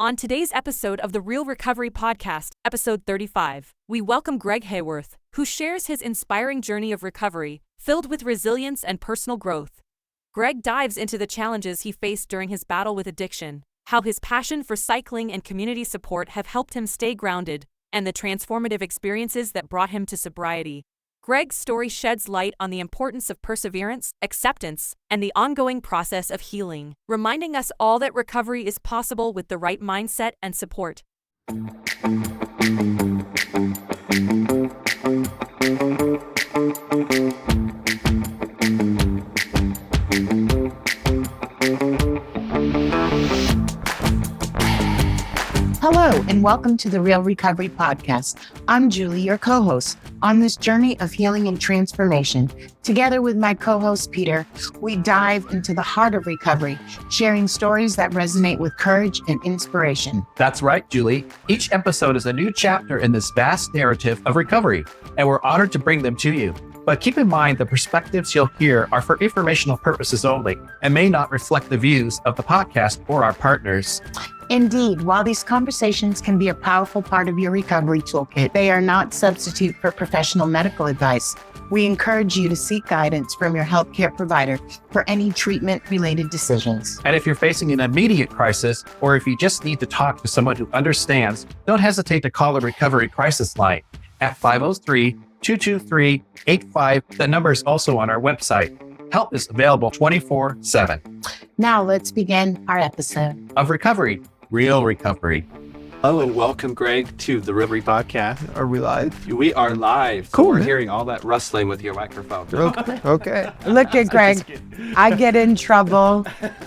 On today's episode of the Real Recovery Podcast, episode 35, we welcome Greg Haworth, who shares his inspiring journey of recovery, filled with resilience and personal growth. Greg dives into the challenges he faced during his battle with addiction, how his passion for cycling and community support have helped him stay grounded, and the transformative experiences that brought him to sobriety. Greg's story sheds light on the importance of perseverance, acceptance, and the ongoing process of healing, reminding us all that recovery is possible with the right mindset and support. Hello, and welcome to the Real Recovery Podcast. I'm Julie, your co-host. On this journey of healing and transformation, together with my co-host Peter, we dive into the heart of recovery, sharing stories that resonate with courage and inspiration. That's right, Julie. Each episode is a new chapter in this vast narrative of recovery, and we're honored to bring them to you. But keep in mind the perspectives you'll hear are for informational purposes only and may not reflect the views of the podcast or our partners. Indeed, while these conversations can be a powerful part of your recovery toolkit, they are not substitute for professional medical advice. We encourage you to seek guidance from your healthcare provider for any treatment-related decisions. And if you're facing an immediate crisis, or if you just need to talk to someone who understands, don't hesitate to call the Recovery Crisis Line at 503-223-85. The number is also on our website. Help is available 24/7. Now let's begin our episode Of recovery, real recovery. Hello and welcome, Greg, to the Recovery Podcast. Are we live? We are live. Cool, So we're man. hearing all that rustling with your microphone. Okay. Look at Greg. I get in trouble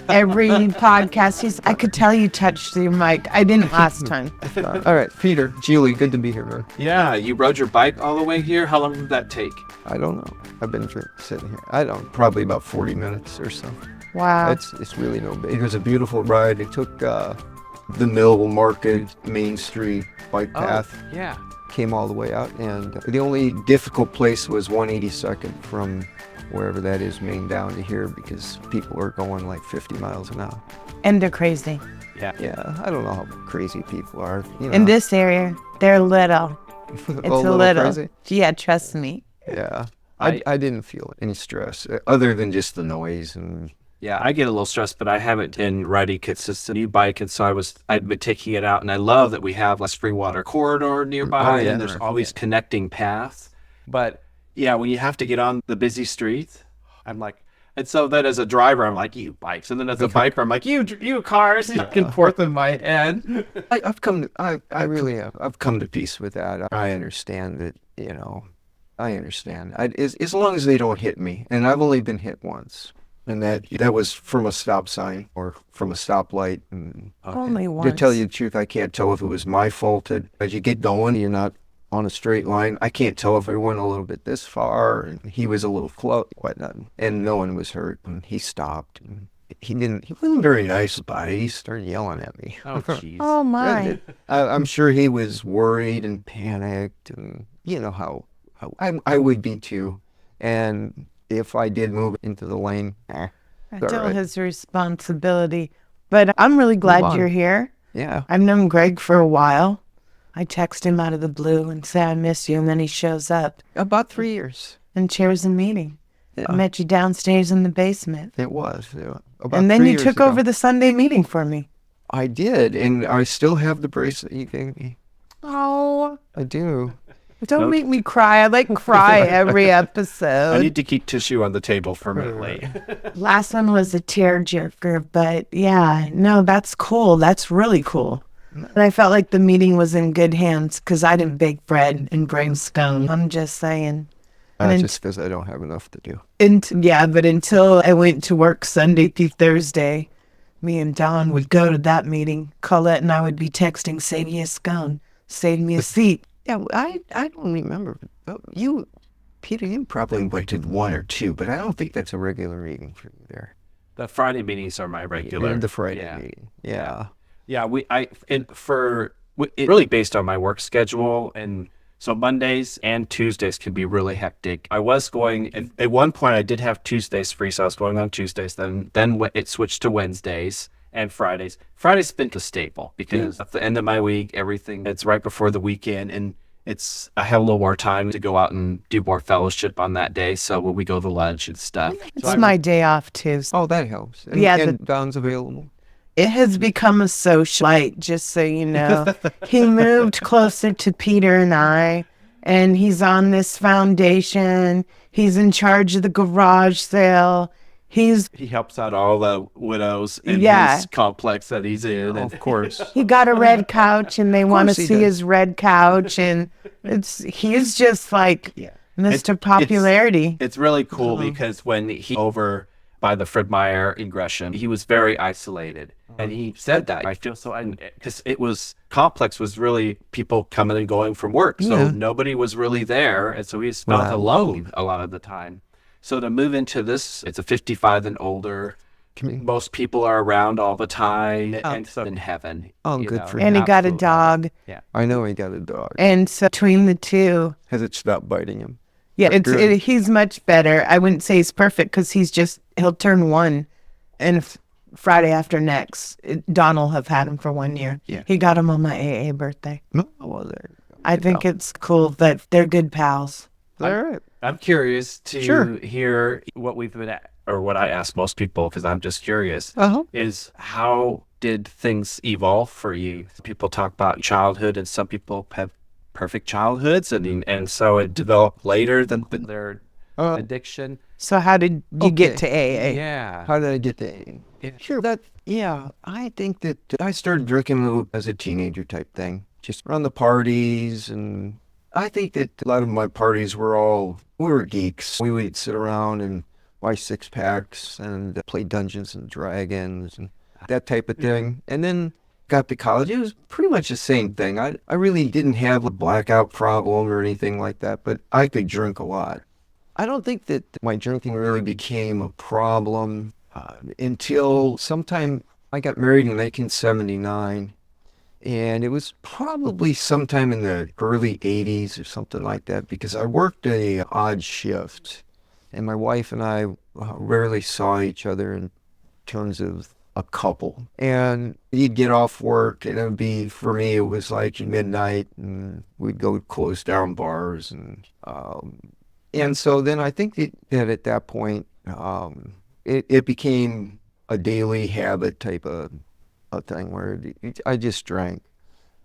every podcast. I could tell you touched your mic. I didn't last time. All right, Peter, Julie, good to be here, man. Yeah, you rode your bike all the way here. How long did that take? I don't know. I've been sitting here. Probably about 40 minutes or so. Wow. It's really no big. It was a beautiful ride. It took the Mill Market, Main Street bike path. Yeah. Came all the way out, and the only difficult place was 182nd from wherever that is, Main down to here, because people are going like 50 miles an hour. And they're crazy. Yeah. Yeah, I don't know how crazy people are. You know. In this area, they're little. It's a little. Crazy. Yeah, trust me. Yeah. I didn't feel any stress other than just the noise and. Yeah, I get a little stressed, but I haven't been riding consistent new bike, and so I've been taking it out, and I love that we have a spring water corridor nearby, and there's always connecting paths. But yeah, when you have to get on the busy streets, I'm like, and so then as a driver, I'm like, you bikes, and then as a biker, I'm like, you cars, back and forth in my head. I really have. I've come to peace with that. I understand that, I understand. As long as they don't hit me, and I've only been hit once. And that was from a stop sign or from a stoplight. And Only once. to tell you the truth, I can't tell if it was my fault. As you get going, you're not on a straight line. I can't tell if I went a little bit this far, and he was a little close, whatnot, and no one was hurt. And he stopped. And he wasn't very nice about it. He started yelling at me. Oh, jeez. Oh, my. I'm sure he was worried and panicked, and you know how I would be too. And if I did move into the lane, That's all all right. his responsibility. But I'm really glad you're here. Yeah. I've known Greg for a while. I text him out of the blue and say I miss you, and then he shows up About 3 years. and chairs a meeting. Yeah. I met you downstairs in the basement. It was. About And then 3 you years took ago. over the Sunday meeting for me. I did, and I still have the bracelet you gave me. Oh, I do. don't make me cry. I cry every I episode. need to keep tissue on the table permanently. Last one was a tearjerker, but yeah, no, that's cool. That's really cool. And I felt like the meeting was in good hands because I didn't bake bread and bring stone. I'm just saying. And Just because I don't have enough to do. But until I went to work Sunday through Thursday, me and Don would go to that meeting. Colette and I would be texting, save me a scone, save me a seat. Yeah, I don't remember. Peter, you probably went to one or two, but I don't think that's a regular meeting for you there. The Friday meetings are my regular. The Friday Yeah. meeting. Yeah. Yeah, it's really based on my work schedule, and so Mondays and Tuesdays can be really hectic. I was going, at one point I did have Tuesdays free, so I was going on Tuesdays. Then it switched to Wednesdays, and Fridays. Friday's been a staple because at the end of my week, everything, it's right before the weekend, and I have a little more time to go out and do more fellowship on that day. So when we go to lunch and stuff. It's my day off too. Oh, that helps. And, Yeah, and Don's available. It has become a socialite, just so you know. He moved closer to Peter and I, and he's on this foundation. He's in charge of the garage sale. He helps out all the widows in his complex that he's in. Of course. He got a red couch, and they want to he see does. his red couch, and he's just like Mr. Popularity. It's really cool because when he over by the Fred Meyer in Gresham, he was very isolated. And he said that, I feel so, because complex was really people coming and going from work. So nobody was really there. And so he felt alone a lot of the time. So to move into this, it's a 55 and older. Most people are around all the time, and so in heaven. Oh, good for him. And he got a dog. Yeah, I know he got a dog. And so between the two, Has it stopped biting him? yeah, he's much better. I wouldn't say he's perfect because he'll turn 1, and Friday after next, Don will have had him for 1 year. Yeah. He got him on my AA birthday. No, well, there. I think it's cool that they're good pals. All right. I'm curious to hear what we've been at, or what I ask most people, because I'm just curious, is how did things evolve for you? People talk about childhood, and some people have perfect childhoods, and so it developed later than their addiction. So how did you get to AA? Yeah. How did I get to AA? Sure. I think that I started drinking as a teenager type thing, just around the parties. And I think that a lot of my parties we were geeks. We would sit around and buy 6-packs and play Dungeons and Dragons and that type of thing. And then got to college, it was pretty much the same thing. I really didn't have a blackout problem or anything like that, but I could drink a lot. I don't think that my drinking really became a problem until sometime I got married in 1979, and it was probably sometime in the early 80s or something like that, because I worked an odd shift, and my wife and I rarely saw each other in terms of a couple. And you'd get off work, and for me, it was like midnight, and we'd go close down bars, and so then I think that at that point, it became a daily habit type of a thing where I just drank.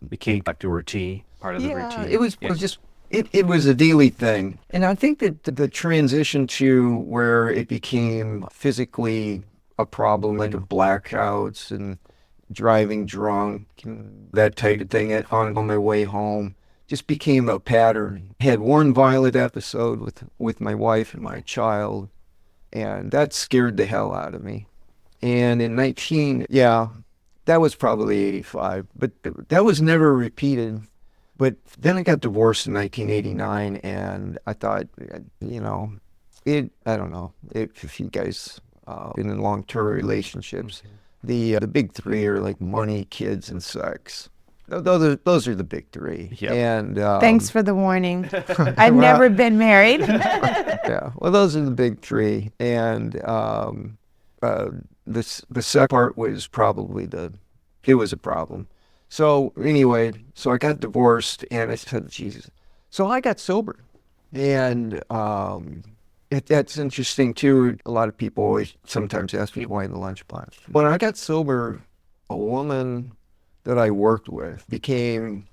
Became like the routine, part of the routine. It was just, it was a daily thing. And I think that the transition to where it became physically a problem, like blackouts and driving drunk, and that type of thing on my way home, just became a pattern. I had one violent episode with my wife and my child, and that scared the hell out of me. And in that was probably 85, but that was never repeated. But then I got divorced in 1989, and I thought, I don't know if you guys been in long-term relationships, the big three are like money, kids, and sex. Those are the big three. Yep. And thanks for the warning. I've never been married. Yeah, well, those are the big three, and the second part was probably it was a problem. So anyway, I got divorced, and I said, Jesus. So I got sober, and that's interesting too. A lot of people always sometimes ask me why the lunch bunch. When I got sober, a woman that I worked with became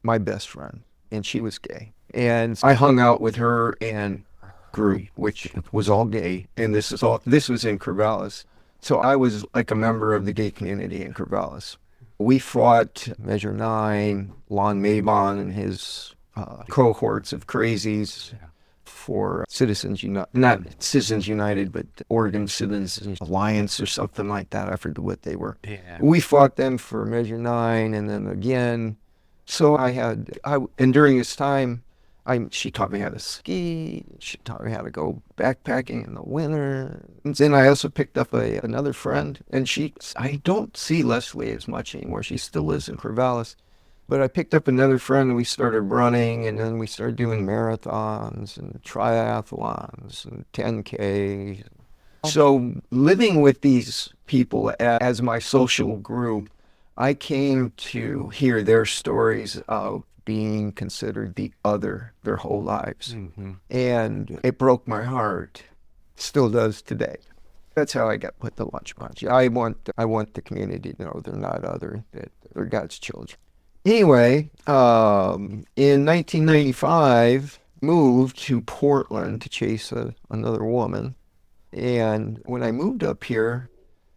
my best friend, and she was gay. And I hung out with her and group, which was all gay, and this was in Corvallis. So I was like a member of the gay community in Corvallis. We fought Measure 9, Lon Mabon and his cohorts of crazies for not Citizens United, but Oregon Citizens Alliance or something like that. I forget what they were. Yeah. We fought them for Measure 9, and then again. So and during this time, she taught me how to ski. She taught me how to go backpacking in the winter. And then I also picked up another friend, and I don't see Leslie as much anymore. She still lives in Corvallis. But I picked up another friend, and we started running, and then we started doing marathons and triathlons and 10Ks. So living with these people as my social group, I came to hear their stories of being considered the other their whole lives. And it broke my heart. Still does today. That's how I got put the lunch bunch. I want the community to know they're not other, that they're God's children. Anyway, in 1995, moved to Portland to chase another woman. And when I moved up here,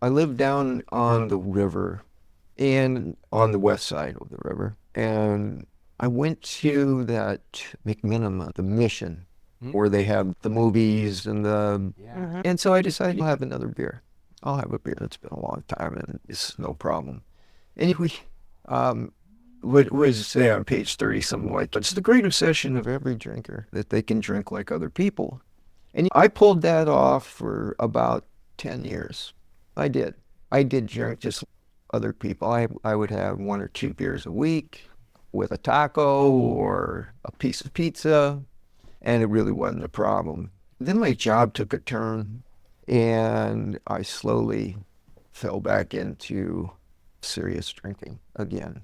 I lived down on the river and on the west side of the river. And I went to that McMinimum, the Mission, where they have the movies and and so I decided I'll have another beer. I'll have a beer. It's been a long time and it's no problem. Anyway, what was it say on page 30, something like that? It's the great obsession of every drinker that they can drink like other people. And I pulled that off for about 10 years. I did drink just like other people. I would have 1 or 2 beers a week with a taco or a piece of pizza, and it really wasn't a problem. Then my job took a turn, and I slowly fell back into serious drinking again.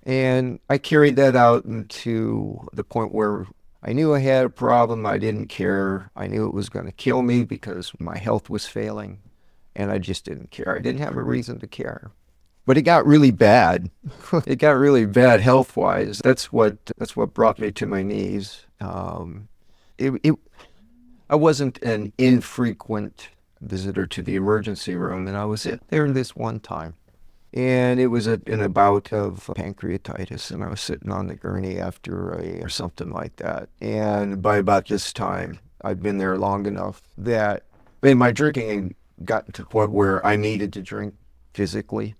And I carried that out into the point where I knew I had a problem. I didn't care. I knew it was going to kill me because my health was failing, and I just didn't care. I didn't have a reason to care. But it got really bad. It got really bad health-wise. That's what brought me to my knees. I wasn't an infrequent visitor to the emergency room, and I was there this one time. And it was in a bout of pancreatitis, and I was sitting on the gurney after or something like that. And by about this time, I'd been there long enough that my drinking had gotten to the point where I needed to drink physically.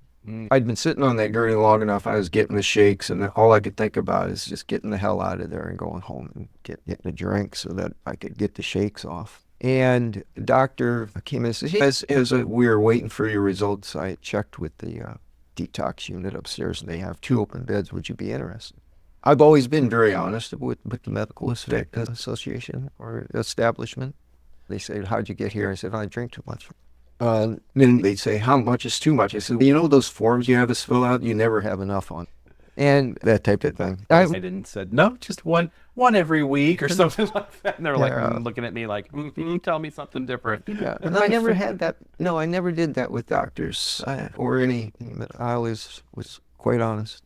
I'd been sitting on that gurney long enough. I was getting the shakes, and all I could think about is just getting the hell out of there and going home and getting a drink so that I could get the shakes off. And the doctor came in and said, as we were waiting for your results, I checked with the detox unit upstairs, and they have 2 open beds. Would you be interested? I've always been very honest with the medical association or establishment. They say, how'd you get here? I said, I drink too much. Then they'd say, how much is too much? I said, you know those forms you have us fill out? You never have enough on. And that type of thing. I didn't said, no, just one every week or something like that. And they're like looking at me like, tell me something different. Yeah. And I never had that. No, I never did that with doctors or anything. I always was quite honest.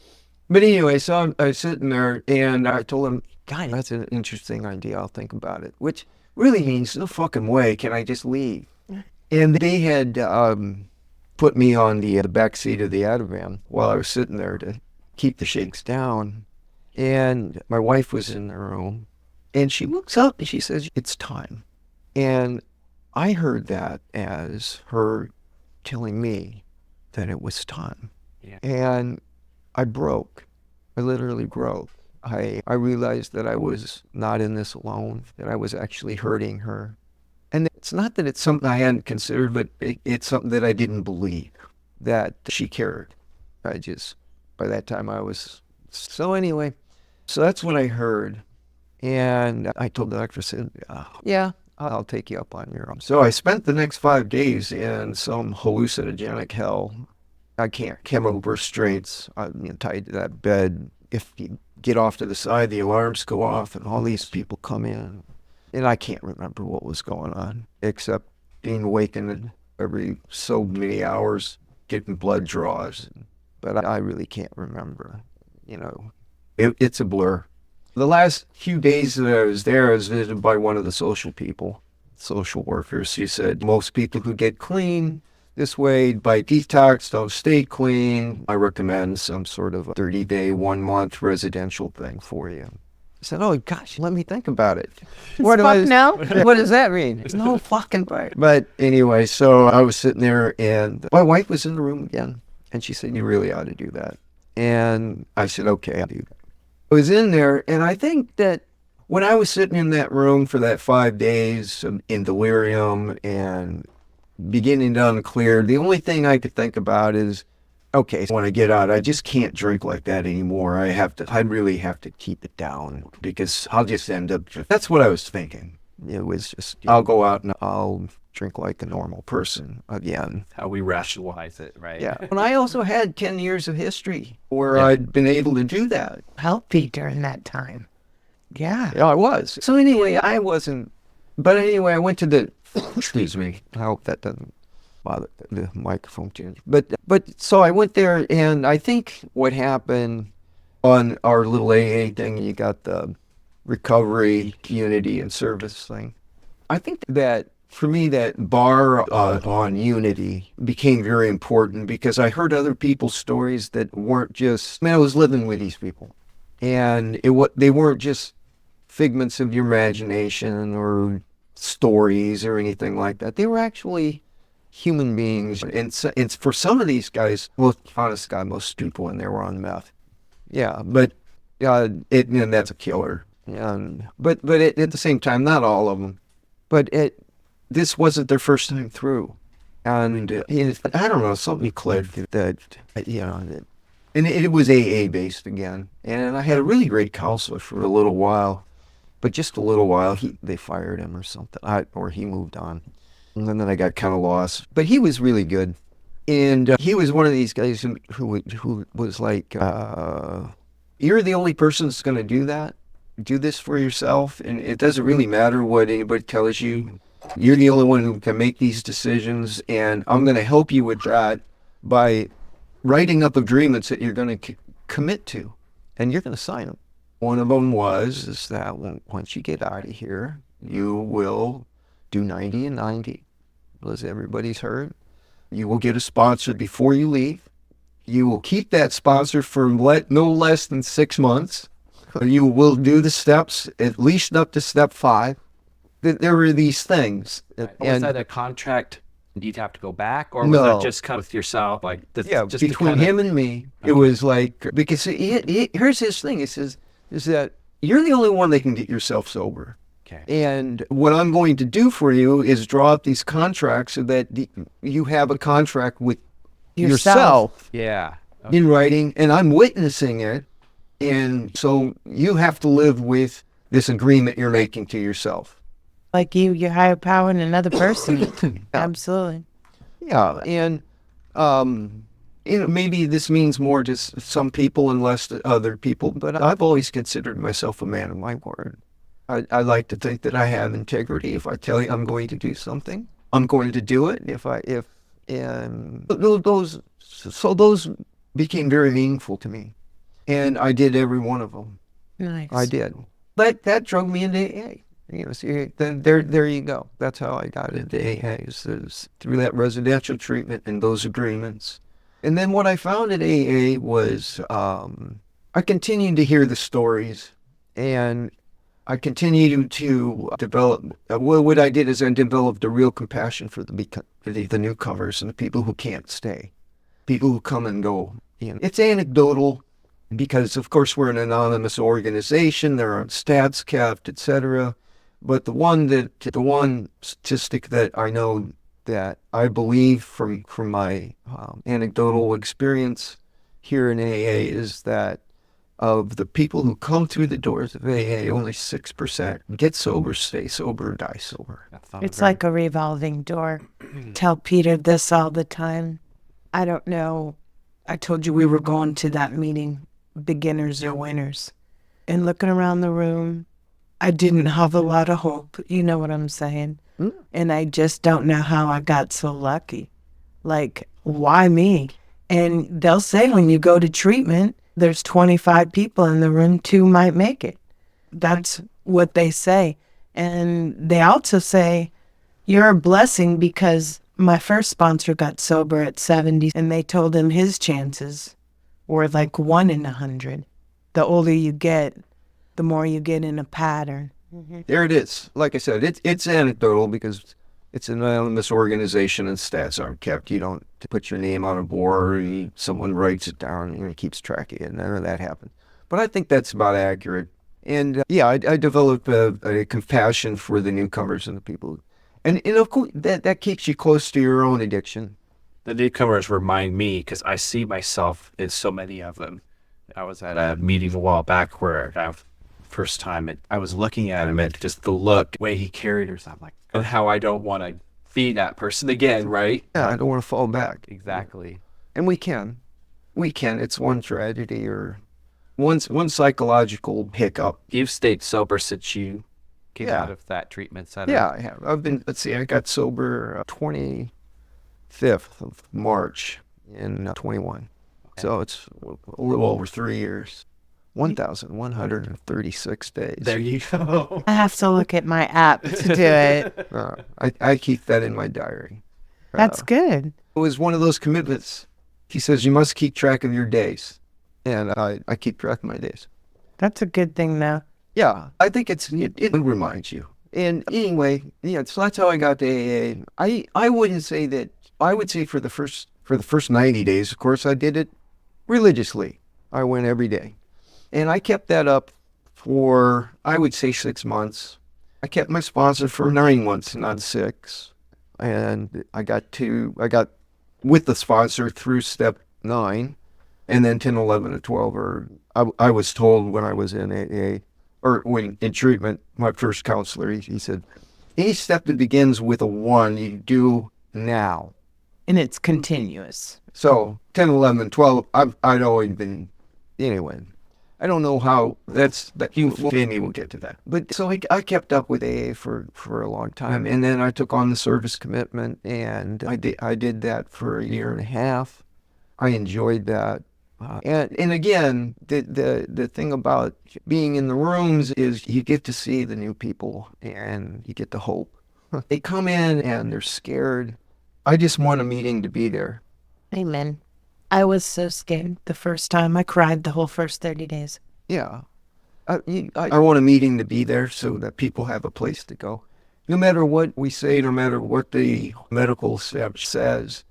But anyway, so I was sitting there and I told them, God, that's an interesting idea. I'll think about it. Which really means no fucking way can I just leave. And they had put me on the back seat of the Ativan while I was sitting there to keep the shakes down. And my wife was in the room, and she looks up and she says, it's time. And I heard that as her telling me that it was time. Yeah. And I broke. I literally broke. I realized that I was not in this alone, that I was actually hurting her. And it's not that it's something I hadn't considered, but it's something that I didn't believe, that she cared. By that time I was, so anyway, so that's what I heard. And I told the doctor, said, yeah, I'll take you up on your own. So I spent the next 5 days in some hallucinogenic hell. I can't chemical restraints. I'm tied to that bed. If you get off to the side, the alarms go off and all these people come in. And I can't remember what was going on, except being awakened every so many hours, getting blood draws. But I really can't remember, it's a blur. The last few days that I was there, I was visited by one of the social workers. He said, most people who get clean this way by detox don't stay clean. I recommend some sort of 30-day, 1-month residential thing for you. I said, oh, gosh, let me think about it. What does that mean? There's no fucking way. But anyway, so I was sitting there, and my wife was in the room again. And she said, you really ought to do that. And I said, okay, I'll do that. I was in there, and I think that when I was sitting in that room for that 5 days in delirium and beginning to unclear, the only thing I could think about is, okay, when I get out, I just can't drink like that anymore. I really have to keep it down because I'll just end up, that's what I was thinking. It was just, I'll go out and I'll drink like a normal person again. How we rationalize it, right? Yeah. And I also had 10 years of history where I'd been able to do that. Healthy during that time. Yeah. Yeah, I was. So anyway, I wasn't. But anyway, I went to the. Excuse me. I hope that doesn't bother the microphone too. But so I went there, and I think what happened on our little AA thing, you got the recovery, unity, and service thing. I think that for me, that bar on unity became very important because I heard other people's stories that weren't just. I mean, I was living with these people, and they weren't just figments of your imagination or stories or anything like that. They were actually human beings. And for some of these guys, well, honest God, most people in there were on meth. Yeah, but that's a killer. But at the same time, not all of them. But this wasn't their first time through. And I don't know, something clicked that, and it was AA based again. And I had a really great counselor for a little while. But just a little while, they fired him or something, or he moved on. And then I got kind of lost. But he was really good. And he was one of these guys who was like, you're the only person that's going to do that. Do this for yourself. And it doesn't really matter what anybody tells you. You're the only one who can make these decisions. And I'm going to help you with that by writing up agreements that you're going to commit to. And you're going to sign them. One of them is that once you get out of here, you will do 90 and 90, as everybody's heard. You will get a sponsor before you leave. You will keep that sponsor for no less than 6 months. You will do the steps, at least up to step 5. There were these things. Was that a contract? You'd have to go back, or was that just kind of with yourself? Just between him and me, it was like, because here's his thing. It says, is that you're the only one that can get yourself sober. Okay. And what I'm going to do for you is draw up these contracts so that you have a contract with yourself in writing, and I'm witnessing it. And so you have to live with this agreement you're making to yourself. Like your higher power and another person. Absolutely. Yeah. And, maybe this means more to some people and less to other people, but I've always considered myself a man of my word. I like to think that I have integrity. If I tell you I'm going to do something, I'm going to do it. Those became very meaningful to me, and I did every one of them. Nice. I did. But that drove me into AA. Then there you go. That's how I got into AA, is through that residential treatment and those agreements. And then what I found at AA was I continued to hear the stories, and I continued to develop. What I did is I developed a real compassion for the newcomers and the people who can't stay, people who come and go. It's anecdotal because, of course, we're an anonymous organization. There aren't stats kept, etc. But the one statistic that I know that I believe from my anecdotal experience here in AA is that of the people who come through the doors of AA, only 6% get sober, stay sober, or die sober. It's like a revolving door. Tell Peter this all the time. I don't know. I told you we were going to that meeting, beginners or winners. And looking around the room, I didn't have a lot of hope. You know what I'm saying? And I just don't know how I got so lucky. Like, why me? And they'll say when you go to treatment, there's 25 people in the room, 2 might make it. That's what they say. And they also say, you're a blessing because my first sponsor got sober at 70, and they told him his chances were like 1 in 100. The older you get, the more you get in a pattern. There it is. Like I said, it's anecdotal because it's an anonymous organization and stats aren't kept. You don't put your name on a board, someone writes it down and keeps track of it. None of that happened. But I think that's about accurate. And I developed a compassion for the newcomers and the people. And of course, that keeps you close to your own addiction. The newcomers remind me, because I see myself in so many of them. I was at a meeting a while back where first time I was looking at him, at just the look, the way he carried herself, like, and how I don't want to be that person again, right? Yeah, I don't want to fall back. Exactly. And we can. It's one tragedy or one psychological hiccup. You've stayed sober since you came Yeah. out of that treatment center. Yeah, I have. I got sober 25th of March in 21. Okay. So it's a little over 3 years. 1,136 days. There you go. I have to look at my app to do it. I keep that in my diary. That's good. It was one of those commitments. He says, you must keep track of your days. And I keep track of my days. That's a good thing, though. Yeah, I think it reminds you. And anyway, yeah, so that's how I got to AA. I wouldn't say that, I would say for the first 90 days, of course, I did it religiously. I went every day. And I kept that up for, I would say, 6 months. I kept my sponsor for 9 months, not 6. And I got with the sponsor through step 9, and then 10, 11, and 12. Or I was told when I was in AA, or when in treatment, my first counselor, he said, any step that begins with a 1, you do now. And it's continuous. So 10, 11, and 12, I'd always been, anyway. I don't know how Jamie will get to that. But so I kept up with AA for a long time. And then I took on the service commitment, and I did that for 1.5 years. I enjoyed that. And again, the thing about being in the rooms is you get to see the new people and you get the hope. They come in and they're scared. I just want a meeting to be there. Amen. I was so scared the first time. I cried the whole first 30 days. Yeah. I want a meeting to be there so that people have a place to go. No matter what we say, no matter what the medical staff says,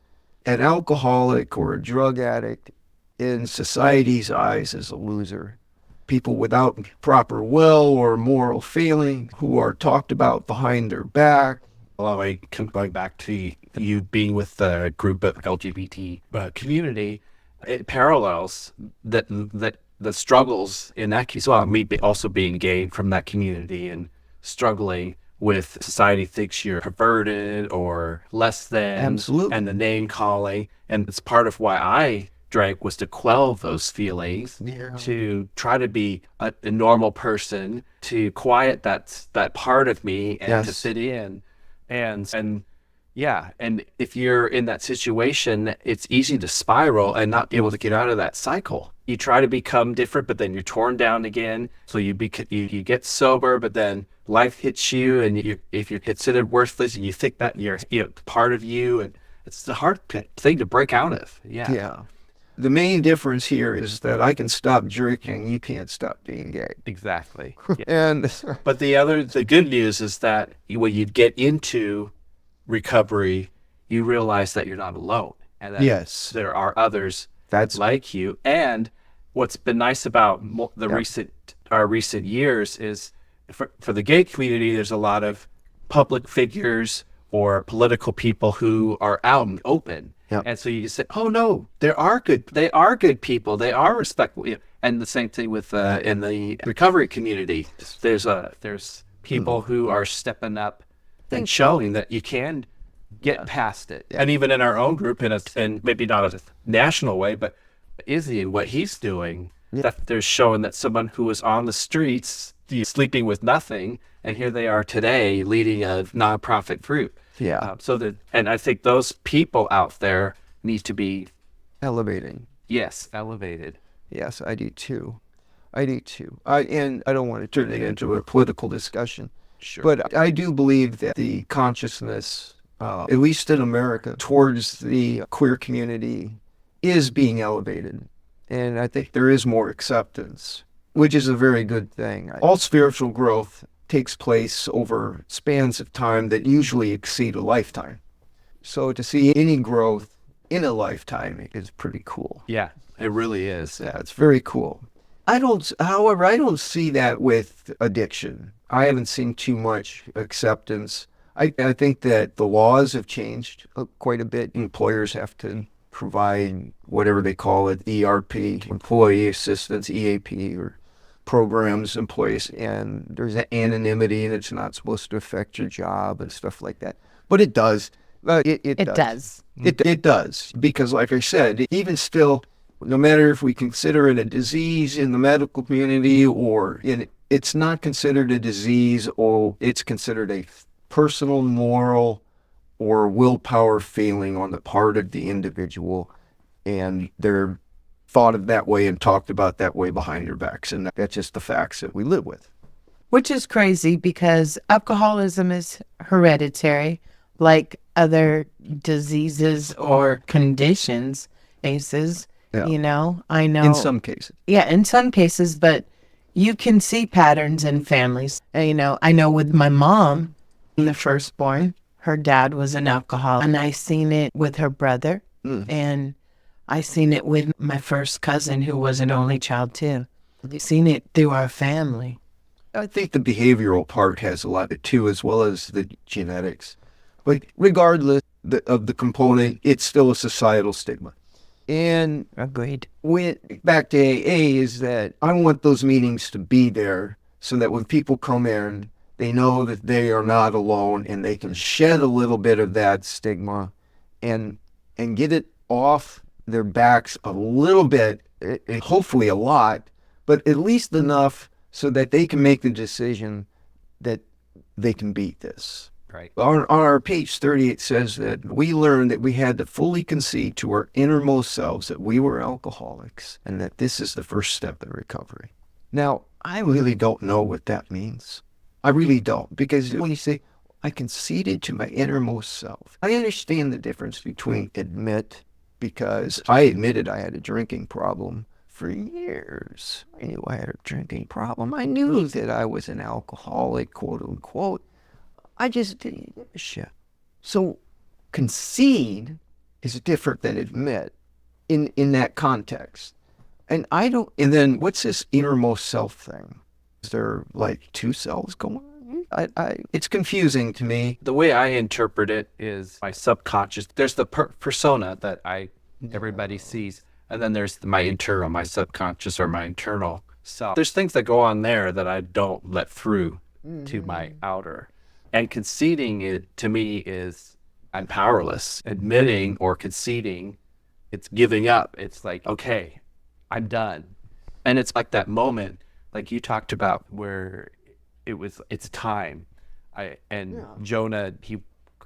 an alcoholic or a drug addict in society's eyes is a loser. People without proper will or moral failing who are talked about behind their back. Well, going back to you being with the group of LGBT community, it parallels that the struggles in that case. Well, me also being gay from that community and struggling with society thinks you're perverted or less than. Absolutely. And the name calling. And it's part of why I drank was to quell those feelings, to try to be a normal person, to quiet that part of me and to fit in. And if you're in that situation, it's easy to spiral and not be able to get out of that cycle. You try to become different, but then you're torn down again. So you get sober, but then life hits you, and if you're considered worthless, and you think that you're part of you, and it's the hard thing to break out of. Yeah. The main difference here is that I can stop drinking. You can't stop being gay. Exactly. But the good news is that when you get into recovery, you realize that you're not alone, and that there are others like you. And what's been nice about our recent years is for the gay community, there's a lot of public figures or political people who are out and open. Yep. And so you say, oh no, they are good people. They are respectful. And the same thing with in the recovery community. There's people who are stepping up and showing that you can get past it. And even in our own group, and maybe not a national way, but Izzy and what he's doing, that they're showing that someone who was on the streets sleeping with nothing, and here they are today leading a nonprofit group. And I think those people out there need to be elevating. Yes, elevated. Yes, I do too. And I don't want to turn it into a political discussion. Sure. But I do believe that the consciousness, at least in America, towards the queer community is being elevated. And I think there is more acceptance, which is a very good thing. All spiritual growth takes place over spans of time that usually exceed a lifetime. So to see any growth in a lifetime is pretty cool. Yeah, it really is. Yeah, it's very cool. However, I don't see that with addiction. I haven't seen too much acceptance. I think that the laws have changed quite a bit. Employers have to provide whatever they call it, ERP, employee assistance, EAP, or programs in place, and there's an anonymity, and it's not supposed to affect your job and stuff like that. But it does. It does. It does. Because like I said, even still, no matter if we consider it a disease in the medical community or it's not considered a disease, or it's considered a personal, moral, or willpower failing on the part of the individual. And they're thought of that way and talked about that way behind their backs. And that's just the facts that we live with. Which is crazy because alcoholism is hereditary, like other diseases or conditions, ACEs, Yeah. I know. In some cases. Yeah, in some cases, but you can see patterns in families. I know with my mom, the firstborn, her dad was an alcoholic, and I seen it with her brother, and I seen it with my first cousin, who was an only child too. I seen it through our family. I think the behavioral part has a lot of it too, as well as the genetics. But regardless of the component, it's still a societal stigma. And Agreed. Back to AA is that I want those meetings to be there so that when people come in, they know that they are not alone and they can shed a little bit of that stigma and get it off their backs a little bit, hopefully a lot, but at least enough so that they can make the decision that they can beat this. Right. On our page 38 says that we learned that we had to fully concede to our innermost selves that we were alcoholics and that this is the first step in recovery. Now, I really don't know what that means. I really don't, because when you say, I conceded to my innermost self, I understand the difference between admit, because I admitted I had a drinking problem for years. I knew I had a drinking problem. I knew that I was an alcoholic, quote unquote. I just didn't give a shit. So concede is different than admit in that context. And then what's this innermost self thing? Is there like two selves going on? It's confusing to me. The way I interpret it is my subconscious. There's the persona that everybody sees, and then there's my internal, my subconscious or my internal self. There's things that go on there that I don't let through to my outer. And conceding it to me is I'm powerless. Admitting or conceding, it's giving up. It's like, okay, I'm done. And it's like that moment, like you talked about, where it's time. Jonah, he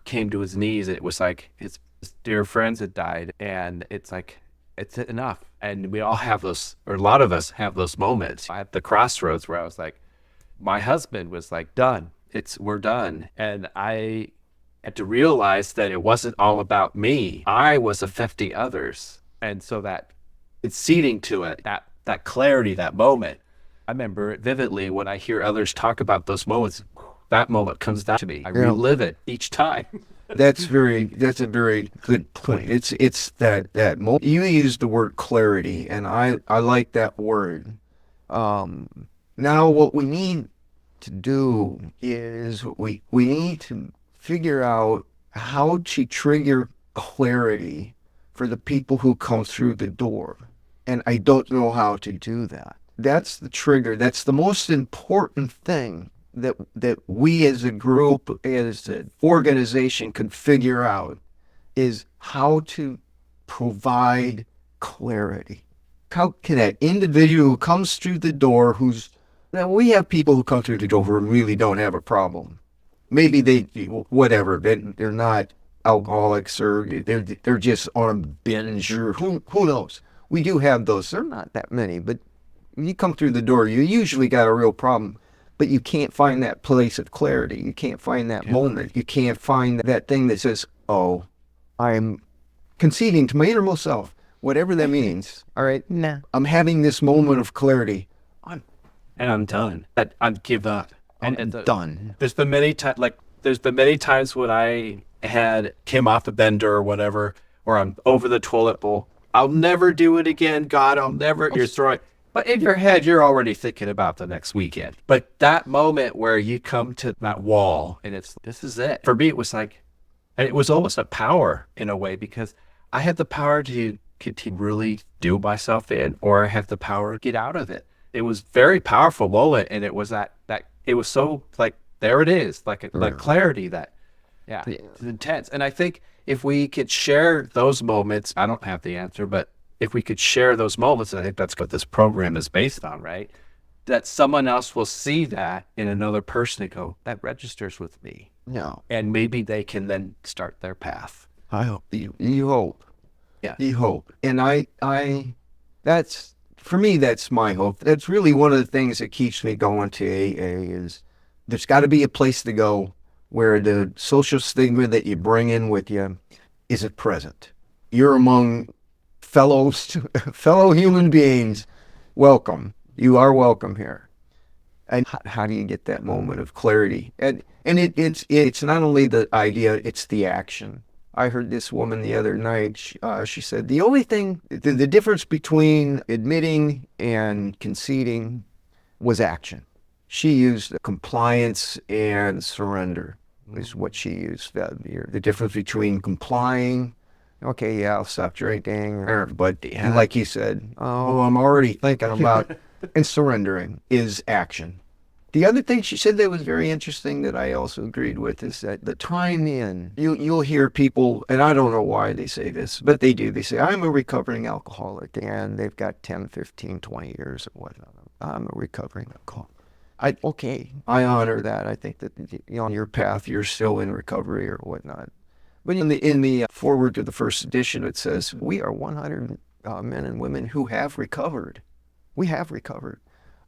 came to his knees. It was like his dear friends had died, and it's like, it's enough. And we all have those, or a lot of us have those moments at the crossroads where I was like, my husband was like, done. We're done. And I had to realize that it wasn't all about me. I was affecting others. And so that conceding to it, that clarity, that moment, I remember it vividly when I hear others talk about those moments. That moment comes down to me. I relive it each time. That's a very good point. It's that moment. You used the word clarity, and I like that word. Now what we need to do is we need to figure out how to trigger clarity for the people who come through the door. And I don't know how to do that. That's the trigger. That's the most important thing that we as a group, as an organization can figure out, is how to provide clarity. How can that individual who comes through the door now, we have people who come through the door who really don't have a problem. Maybe they're not alcoholics, or they're just on a binge, or who knows. We do have those. They're not that many, but when you come through the door, you usually got a real problem, but you can't find that place of clarity. You can't find that moment. You can't find that thing that says, oh, I'm conceding to my innermost self, whatever that means. All right? No. I'm having this moment of clarity. And I'm done. I'm give up. I'm done. There's been many times when I came off the bender or whatever, or I'm over the toilet bowl. I'll never do it again. God, I'll never. You're throwing. But in your head, you're already thinking about the next weekend. But that moment where you come to that wall and this is it. For me, it was like, and it was almost a power in a way, because I had the power to really do myself in, or I had the power to get out of it. It was very powerful moment, and it was that it was so like, there it is, like clarity that Yeah, it's intense. And I think if we could share those moments, I don't have the answer, but if we could share those moments, I think that's what this program is based on, right? That someone else will see that in another person and go, that registers with me. No. And maybe they can then start their path. I hope you hope. Yeah. You hope. And I that's, for me, that's my hope. That's really one of the things that keeps me going to AA is there's got to be a place to go where the social stigma that you bring in with you isn't present. You're among fellow human beings. Welcome. You are welcome here. And how do you get that moment of clarity? And it's not only the idea, it's the action. I heard this woman the other night, she said, the only thing, the difference between admitting and conceding was action. She used compliance and surrender is what she used. The difference between complying, okay, yeah, I'll stop drinking, but like you said, oh, I'm already thinking about, and surrendering is action. The other thing she said that was very interesting that I also agreed with is that the time in, you'll hear people, and I don't know why they say this, but they do. They say, I'm a recovering alcoholic, and they've got 10, 15, 20 years or whatnot. I'm a recovering alcoholic. I honor that. I think that on your path, you're still in recovery or whatnot. But in the foreword to the first edition, it says, we are 100 men and women who have recovered. We have recovered.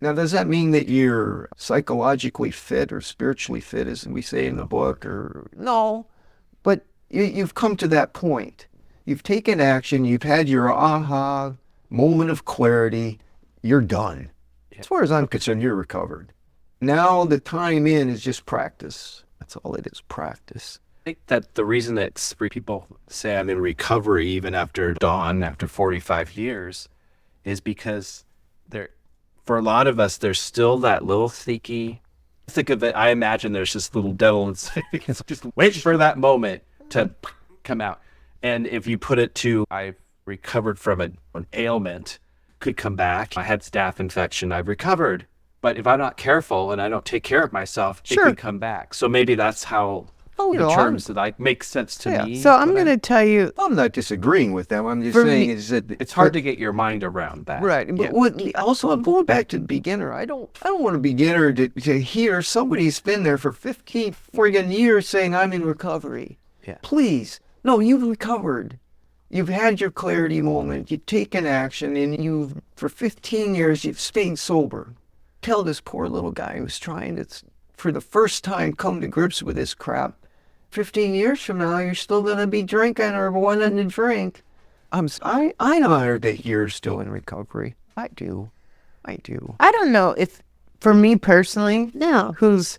Now, does that mean that you're psychologically fit or spiritually fit, as we say in the book? Or no, but you've come to that point. You've taken action. You've had your aha moment of clarity. You're done. As far as I'm concerned, you're recovered. Now the time in is just practice. That's all it is, practice. I think that the reason that people say I'm in recovery even after dawn, after 45 years, is because for a lot of us, there's still that little sneaky, think of it, I imagine there's this little devil inside, just wait for that moment to come out. And if you put it to, I've recovered from an ailment, could come back. I had staph infection, I've recovered. But if I'm not careful and I don't take care of myself, it could come back. So maybe that's how the terms that make sense to me. So I'm going to tell you, I'm not disagreeing with them. I'm just saying is that it's hard to get your mind around that. Right. But also, I'm going back to the beginner. I don't want a beginner to hear somebody's been there for 15 friggin' years saying I'm in recovery. Yeah. Please. No, you've recovered. You've had your clarity moment. You've taken action, and for 15 years, you've stayed sober. Tell this poor little guy who's trying to, for the first time, come to grips with this crap. 15 years from now, you're still going to be drinking or wanting to drink. I honor that you're still in recovery. I do. I don't know if, for me personally, who's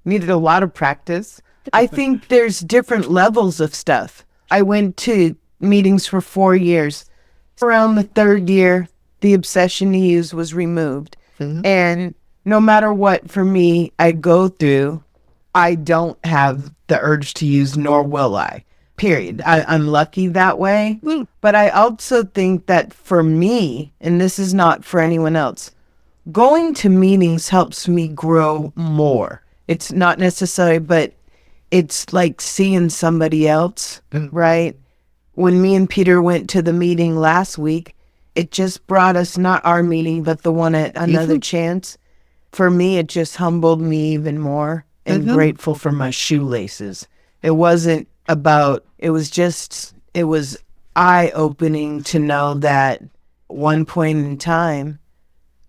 needed a lot of practice, I think there's different levels of stuff. I went to meetings for 4 years. Around the third year, the obsession to use was removed. Mm-hmm. And no matter what, for me, I go through, I don't have the urge to use, nor will I, period. I'm lucky that way. But I also think that for me, and this is not for anyone else, going to meetings helps me grow more. It's not necessary, but it's like seeing somebody else, right? When me and Peter went to the meeting last week, it just brought us, not our meeting, but the one at Another Chance. For me, it just humbled me even more. And grateful for my shoelaces. It wasn't about, it was eye-opening to know that one point in time,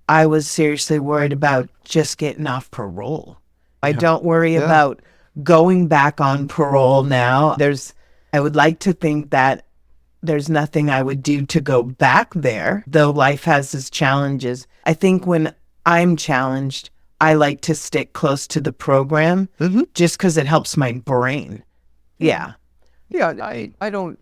I was seriously worried about just getting off parole. I don't worry about going back on parole now. I would like to think that there's nothing I would do to go back there, though life has its challenges. I think when I'm challenged, I like to stick close to the program just because it helps my brain. Yeah. Yeah, I don't,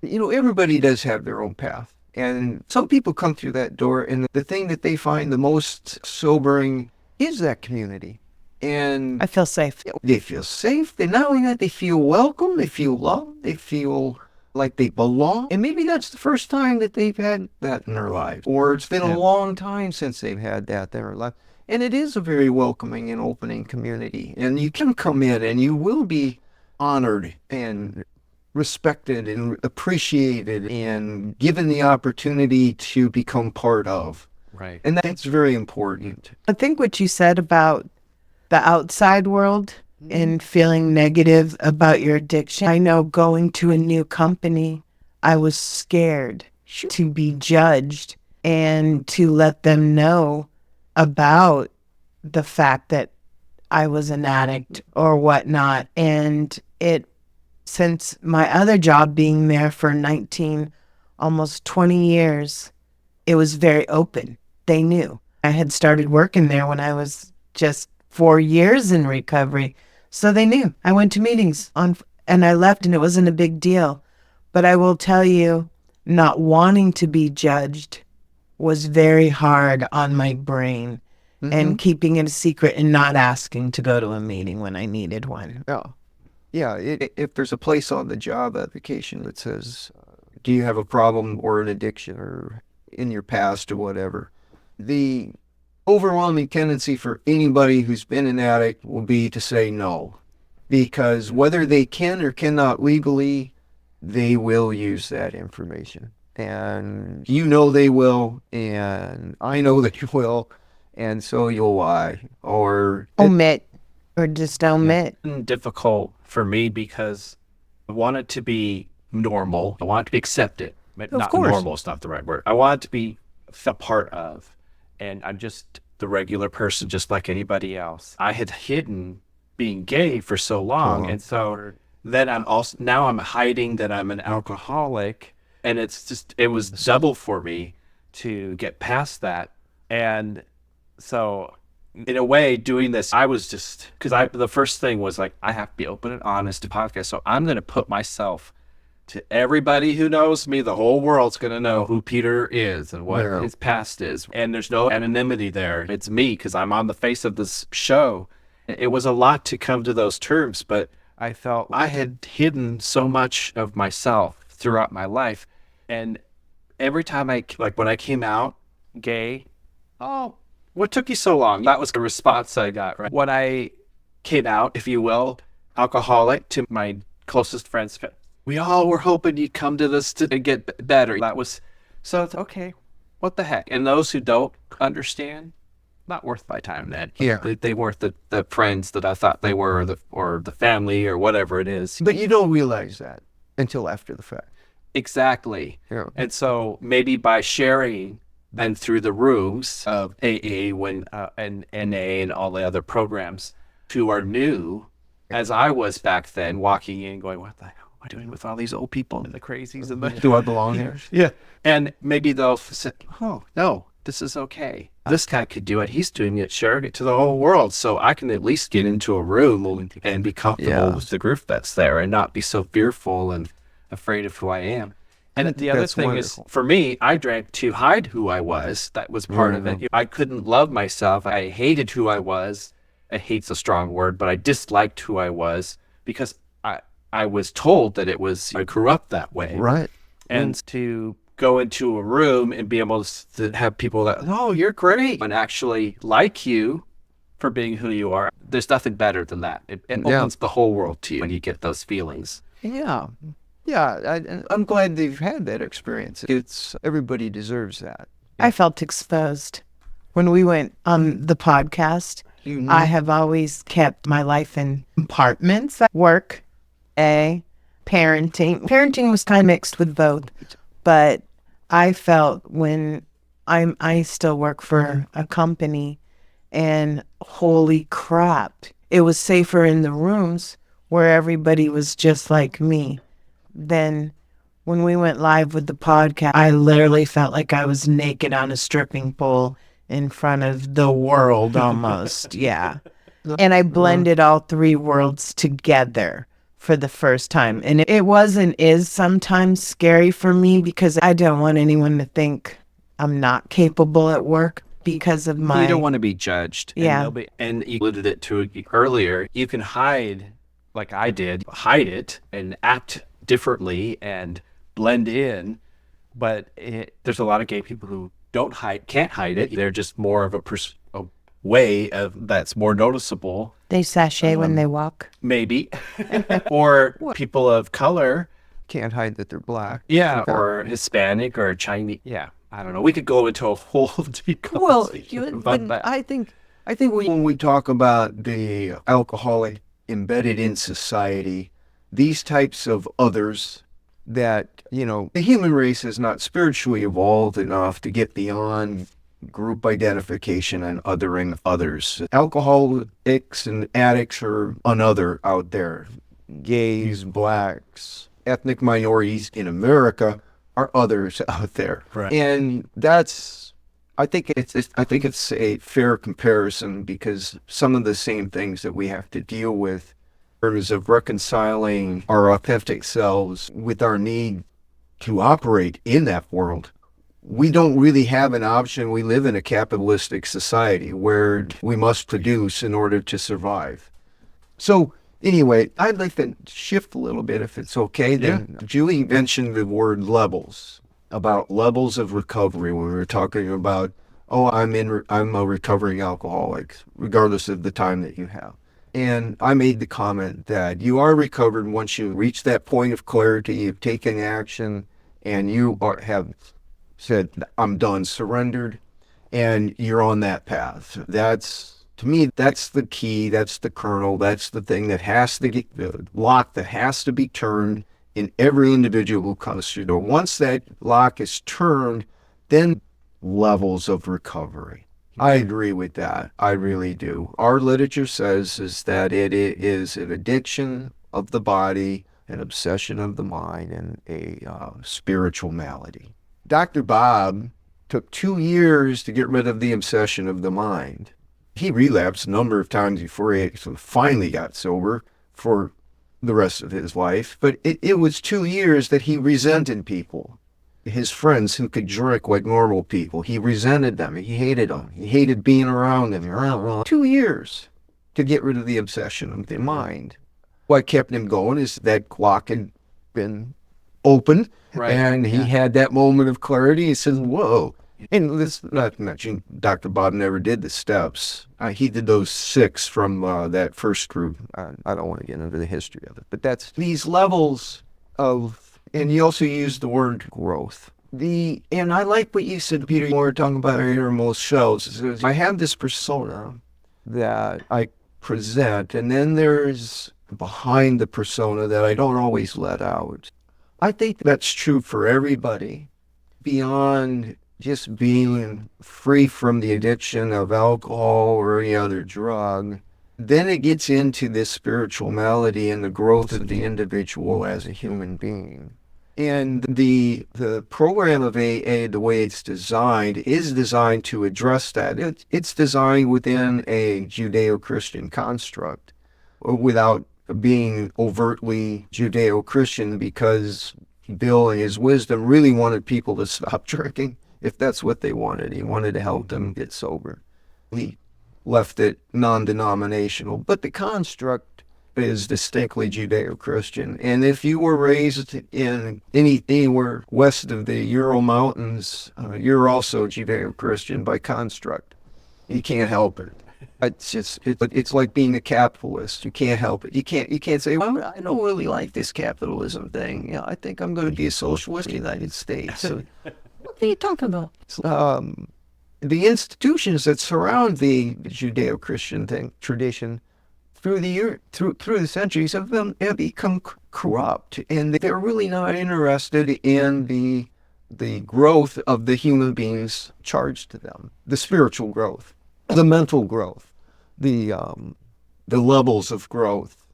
everybody does have their own path. And some people come through that door, and the thing that they find the most sobering is that community. And I feel safe. They feel safe. They not only that, they feel welcome, they feel loved, they feel like they belong. And maybe that's the first time that they've had that in their lives. Or it's been a long time since they've had that in their life. And it is a very welcoming and opening community. And you can come in and you will be honored and respected and appreciated and given the opportunity to become part of. Right. And that's very important. I think what you said about the outside world and feeling negative about your addiction. I know going to a new company, I was scared to be judged and to let them know about the fact that I was an addict or whatnot. And since my other job being there for 19, almost 20 years, it was very open. They knew. I had started working there when I was just 4 years in recovery. So they knew. I went to meetings and I left and it wasn't a big deal. But I will tell you, not wanting to be judged was very hard on my brain, and keeping it a secret and not asking to go to a meeting when I needed one. Yeah, if there's a place on the job application that says, do you have a problem or an addiction or in your past or whatever, the overwhelming tendency for anybody who's been an addict will be to say no. Because whether they can or cannot legally, they will use that information. And you know they will, and I know that you will, and so you'll lie. Or omit, or just omit. It's difficult for me because I want it to be normal. I want it to be accepted. Not course. Normal is not the right word. I want it to be a part of. And I'm just the regular person, just like anybody else. I had hidden being gay for so long. And so then now I'm hiding that I'm an alcoholic. And it was double for me to get past that. And so in a way, doing this, I was just, because the first thing was like, I have to be open and honest to podcast. So I'm going to put myself to everybody who knows me. The whole world's going to know who Peter is and what his past is. And there's no anonymity there. It's me because I'm on the face of this show. It was a lot to come to those terms, but I felt I had hidden so much of myself throughout my life. And every time when I came out gay, oh, what took you so long? That was the response I got, right? When I came out, if you will, alcoholic to my closest friends, we all were hoping you'd come to this to get better. So it's okay. What the heck? And those who don't understand, not worth my time then. Yeah. They weren't the friends that I thought they were, or the family or whatever it is. But you don't realize that until after the fact. Exactly. Yeah. And so maybe by sharing and through the rooms of AA and NA and all the other programs who are new, as I was back then, walking in going, what the hell am I doing with all these old people and the crazies and the... Do I belong here? Yeah. And maybe they'll say, oh, no, this is okay. This guy could do it. He's doing it, sharing it to the whole world. So I can at least get into a room and be comfortable with the group that's there and not be so fearful and afraid of who I am. And the other thing is, for me, I drank to hide who I was. That was part of it. I couldn't love myself. I hated who I was. Hate's a strong word, but I disliked who I was because I was told that I grew up that way. Right. And to go into a room and be able to have people that, oh, you're great, and actually like you for being who you are. There's nothing better than that. It opens the whole world to you when you get those feelings. Yeah. Yeah, I'm glad they've had that experience. Everybody deserves that. I felt exposed. When we went on the podcast, I have always kept my life in compartments. Work, parenting. Parenting was kind of mixed with both. But I felt when I still work for a company, and holy crap, it was safer in the rooms where everybody was just like me. Then when we went live with the podcast, I literally felt like I was naked on a stripping pole in front of the world almost. Yeah. And I blended all three worlds together for the first time. And it is sometimes scary for me because I don't want anyone to think I'm not capable at work because of my... You don't want to be judged. Yeah. And you alluded it to earlier. You can hide, like I did, hide it and act differently and blend in, but there's a lot of gay people who can't hide it. They're just more of a way of that's more noticeable They sashay when they walk. Maybe. Or people of color. Can't hide that they're black. Yeah. Or Hispanic or Chinese. Yeah. I don't know. We could go into a whole deep conversation about that. I think when we talk about the alcoholic embedded in society, these types of others that, the human race is not spiritually evolved enough to get beyond group identification and othering others. Alcoholics and addicts are another out there. Gays, blacks, ethnic minorities in America are others out there. Right. And I think it's a fair comparison, because some of the same things that we have to deal with in terms of reconciling our authentic selves with our need to operate in that world. We don't really have an option. We live in a capitalistic society where we must produce in order to survive. So anyway, I'd like to shift a little bit, if it's okay. Then Julie mentioned the word levels, about levels of recovery when we were talking about, I'm a recovering alcoholic, regardless of the time that you have. And I made the comment that you are recovered once you reach that point of clarity, you've taken action, and you have said, I'm done, surrendered, and you're on that path. To me, that's the key, that's the kernel, that's the thing that has to get, the lock that has to be turned in every individual who comes through the door. Once that lock is turned, then levels of recovery. I agree with that. I really do. Our literature says is that it is an addiction of the body, an obsession of the mind, and a spiritual malady. Dr. Bob took 2 years to get rid of the obsession of the mind. He relapsed a number of times before he finally got sober for the rest of his life. But it was 2 years that he resented people. His friends who could drink like normal people. He resented them. He hated them. He hated being around them. 2 years to get rid of the obsession of the mind. What kept him going is that clock had been opened, right, and he had that moment of clarity. He says, whoa. And let's not mention, Dr. Bob never did the steps. He did those 6 from that first group. I don't want to get into the history of it, but that's these levels of. And you also used the word growth. And I like what you said, Peter, when we were talking about our innermost shells. I have this persona that I present, and then there's behind the persona that I don't always let out. I think that's true for everybody. Beyond just being free from the addiction of alcohol or any other drug, then it gets into this spiritual malady and the growth of the individual as a human being. And the program of AA, the way it's designed, is designed to address that. It's designed within a Judeo-Christian construct without being overtly Judeo-Christian, because Bill, in his wisdom, really wanted people to stop drinking if that's what they wanted. He wanted to help them get sober. He left it non-denominational, but the construct is distinctly Judeo-Christian. And if you were raised in anywhere west of the Ural Mountains, you're also Judeo-Christian by construct. You can't help it. It's like being a capitalist. You can't help it. You can't say, well, I don't really like this capitalism thing. I think I'm going to be a socialist in the United States. So, what are you talking about? The institutions that surround the Judeo-Christian tradition through the centuries have become corrupt, and they're really not interested in the growth of the human beings charged to them, the spiritual growth, the mental growth, the levels of growth.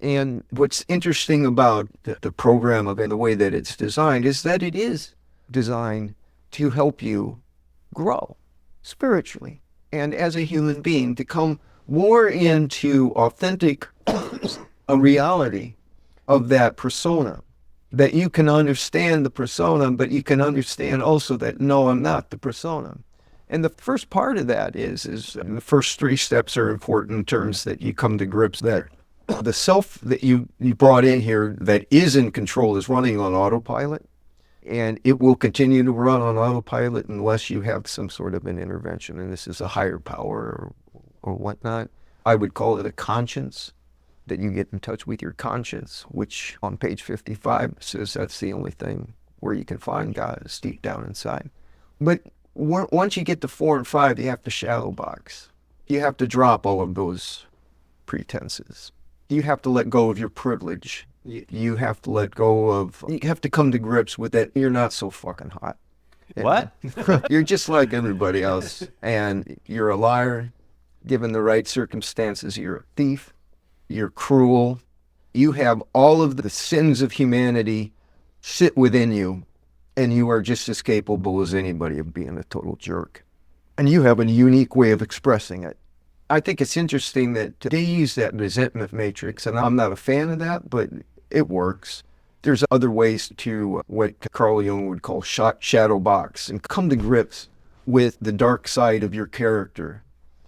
And what's interesting about the program and the way that it's designed is that it is designed to help you grow spiritually and as a human being, to come more into authentic a reality of that persona, that you can understand the persona, but you can understand also that, no, I'm not the persona. And the first part of that is the first 3 steps are important in terms that you come to grips that the self that you brought in here that is in control is running on autopilot, and it will continue to run on autopilot unless you have some sort of an intervention, and this is a higher power or whatnot. I would call it a conscience, that you get in touch with your conscience, which on page 55 says that's the only thing where you can find God is deep down inside. But once you get to 4 and 5, you have to shadow box. You have to drop all of those pretenses. You have to let go of your privilege. You have to let go of, you have to come to grips with that you're not so fucking hot. What? You're just like everybody else. And you're a liar. Given the right circumstances, you're a thief. You're cruel. You have all of the sins of humanity sit within you. And you are just as capable as anybody of being a total jerk. And you have a unique way of expressing it. I think it's interesting that they use that resentment matrix, and I'm not a fan of that, but it works. There's other ways to what Carl Jung would call shadow box and come to grips with the dark side of your character.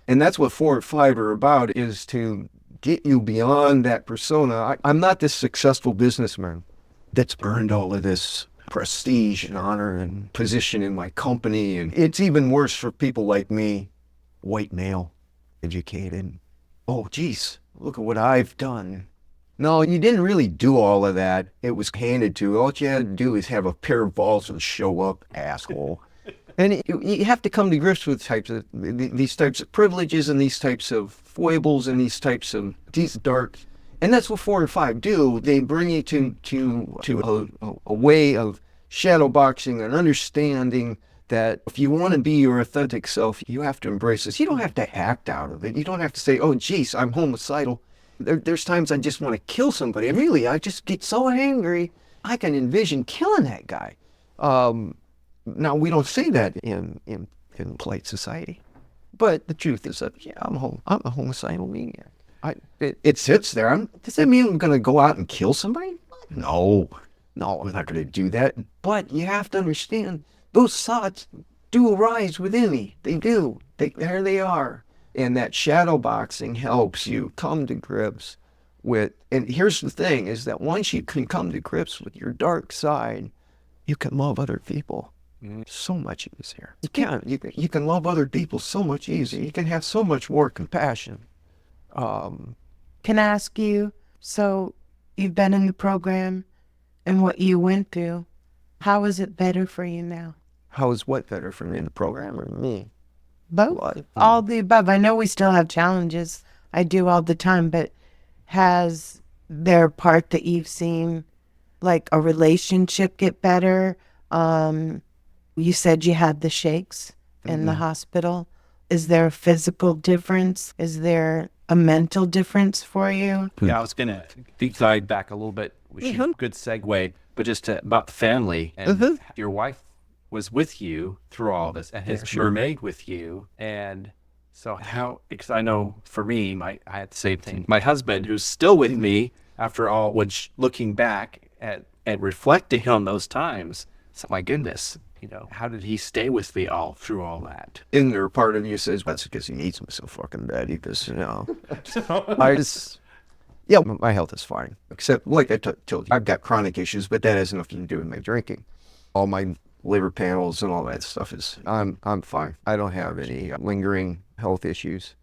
And that's what 4 and 5 are about, is to get you beyond that persona. I'm not this successful businessman that's earned all of this prestige and honor and position in my company. And it's even worse for people like me, white male, educated. Oh, geez, look at what I've done. No, you didn't really do all of that. It was handed to you. All you had to do is have a pair of balls and show up, asshole. And you have to come to grips with these types of privileges and these types of foibles and these types of these dark. And that's what 4 and 5 do. They bring you to a way of shadow boxing and understanding that if you want to be your authentic self, you have to embrace this. You don't have to act out of it. You don't have to say, oh, geez, I'm homicidal. There's times I just want to kill somebody. And really, I just get so angry, I can envision killing that guy. Now, we don't say that in polite society. But the truth is that, yeah, I'm a homicidal maniac. It sits there. Does that mean I'm going to go out and kill somebody? No, I'm not going to do that. But you have to understand, those thoughts do arise within me. They do. There they are. And that shadow boxing helps you come to grips with, and here's the thing, is that once you can come to grips with your dark side, you can love other people so much easier. You can love other people so much easier. You can have so much more compassion. Can I ask you, so you've been in the program and what you went through, how is it better for you now? How is what better for me in the program or me? Both. All the above. I know we still have challenges. I do all the time, but has there part that you've seen, like a relationship get better? You said you had the shakes in the hospital. Is there a physical difference? Is there a mental difference for you? Yeah, I was going to deep dive back a little bit, which is a good segue, but just about the family. And your wife was with you through all this and has remained with you. And so how, because I know for me, I had the same thing. My husband, who's still with me after all, which looking back at and reflecting on those times, so my goodness, how did he stay with me all through all that? In there, part of you says, that's because he needs me so fucking bad. Because, my health is fine. Except, like I told you, I've got chronic issues, but that has nothing to do with my drinking. All my liver panels and all that stuff I'm fine. I don't have any lingering health issues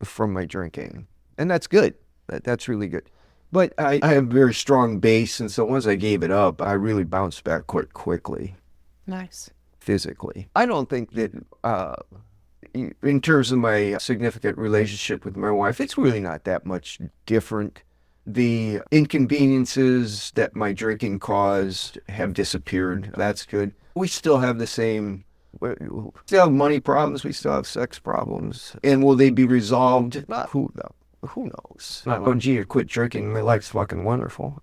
from my drinking. And that's good. That's really good. But I have a very strong base, and so once I gave it up, I really bounced back quite quickly. Nice. Physically. I don't think that, in terms of my significant relationship with my wife, it's really not that much different. The inconveniences that my drinking caused have disappeared. That's good. We still have the same, we still have money problems, we still have sex problems. And will they be resolved? Who knows? Oh, gee, I quit drinking, my life's fucking wonderful.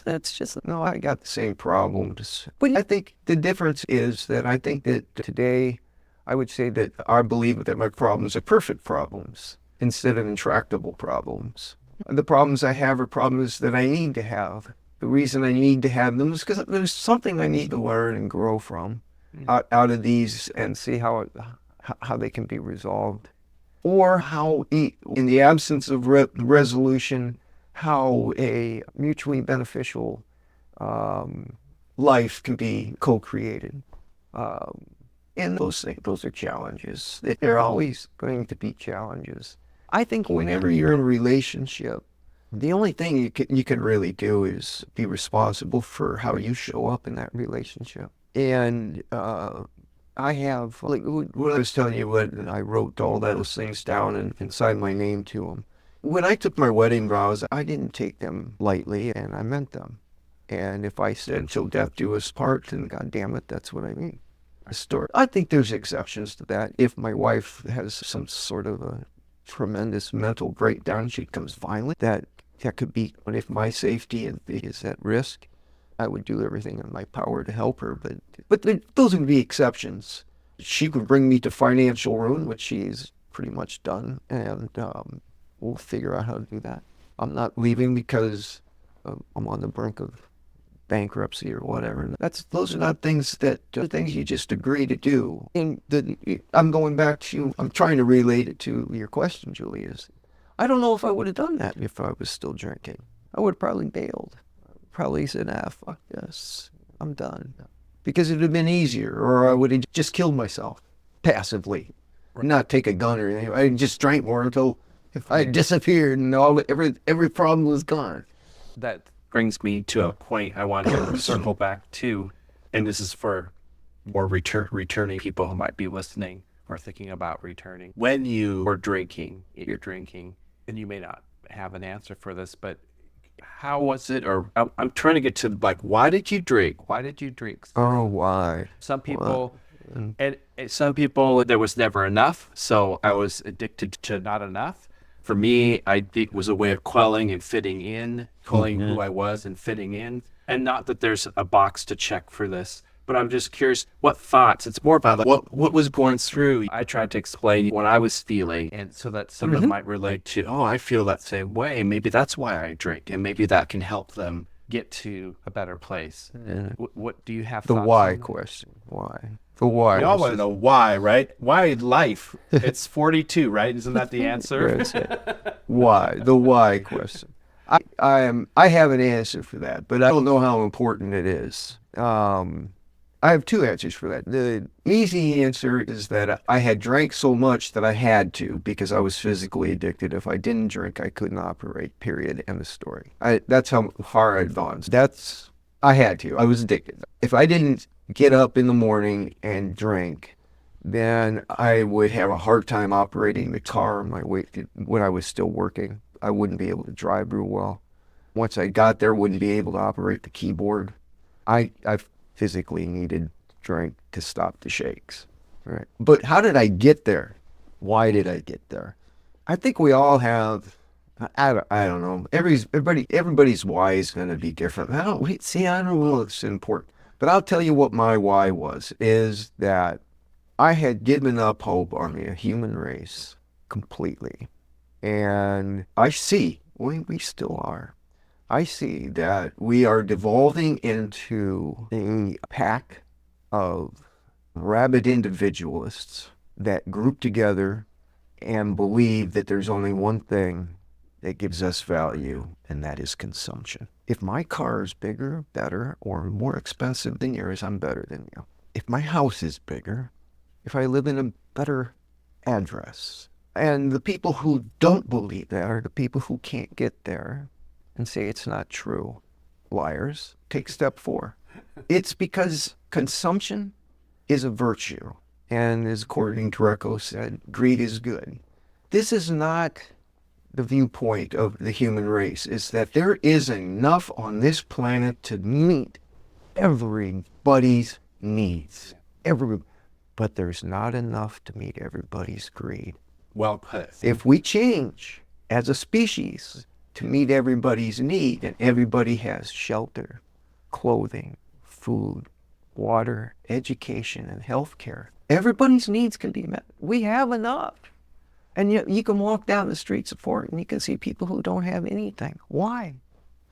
That's just, no, I got the same problems. But I think the difference is that I think that today, I would say that I believe that my problems are perfect problems instead of intractable problems. The problems I have are problems that I need to have. The reason I need to have them is because there's something I need to learn and grow from out of these and see how they can be resolved. Or how, in the absence of resolution, how a mutually beneficial life can be co-created. And those are challenges. They're always going to be challenges. I think whenever you're in a relationship, the only thing you can really do is be responsible for how you show up in that relationship. And I have, like what I was telling you, when I wrote all those things down and signed my name to them. When I took my wedding vows, I didn't take them lightly, and I meant them. And if I said, "Till death do us part," then God damn it, that's what I mean. I think there's exceptions to that. If my wife has some sort of a tremendous mental breakdown, she becomes violent, that could be, but if my safety is at risk, I would do everything in my power to help her. But those would be exceptions. She could bring me to financial ruin, which she's pretty much done, and we'll figure out how to do that. I'm not leaving because I'm on the brink of bankruptcy or whatever. Those are not things things you just agree to do. And I'm going back to, I'm trying to relate it to your question, Julie, is I don't know if I would have done that if I was still drinking. I would have probably bailed. Probably said, fuck this, I'm done. Because it would have been easier, or I would have just killed myself passively. Right. Not take a gun or anything. I just drank more until if I disappeared and every problem was gone. That brings me to a point I want to circle back to, and this is for more returning people who might be listening or thinking about returning. When you were drinking, and you may not have an answer for this, but how was it? Or I'm trying to get to, like, why did you drink? Why did you drink? Oh, why? Some people, and some people, there was never enough, so I was addicted to not enough. For me, I think it was a way of quelling and fitting in, quelling who I was and fitting in. And not that there's a box to check for this, but I'm just curious, what thoughts? It's more about what was going through. I tried to explain what I was feeling, and so that someone might relate to, oh, I feel that same way. Maybe that's why I drink, and maybe that can help them get to a better place. Yeah. What do you have? The why question. Why? The why. We all want to know why, right? Why life? It's 42, right? Isn't that the answer? Why? The why question. I have an answer for that, but I don't know how important it is. I have two answers for that. The easy answer is that I had drank so much that I had to, because I was physically addicted. If I didn't drink, I couldn't operate, period, end of story. That's how far I'd gone. I had to. I was addicted. If I didn't get up in the morning and drink, then I would have a hard time operating the car when I was still working. I wouldn't be able to drive real well. Once I got there, wouldn't be able to operate the keyboard. I physically needed drink to stop the shakes. Right. But how did I get there? Why did I get there? I think we all have, I don't know. Everybody's why is going to be different. I don't know if it's important. But I'll tell you what my why was, is that I had given up hope on the human race completely. And I see, we still are. I see that we are devolving into a pack of rabid individualists that group together and believe that there's only one thing that gives us value, and that is consumption. If my car is bigger, better, or more expensive than yours, I'm better than you. If my house is bigger, if I live in a better address. And the people who don't believe that are the people who can't get there and say it's not true. Liars. Take step 4. It's because consumption is a virtue. And as according to Greco said, greed is good. This is not the viewpoint of the human race, is that there is enough on this planet to meet everybody's needs. But there's not enough to meet everybody's greed. Well put. If we change as a species to meet everybody's need, and everybody has shelter, clothing, food, water, education, and health care, everybody's needs can be met. We have enough. And yet you can walk down the streets of Fort and you can see people who don't have anything. Why?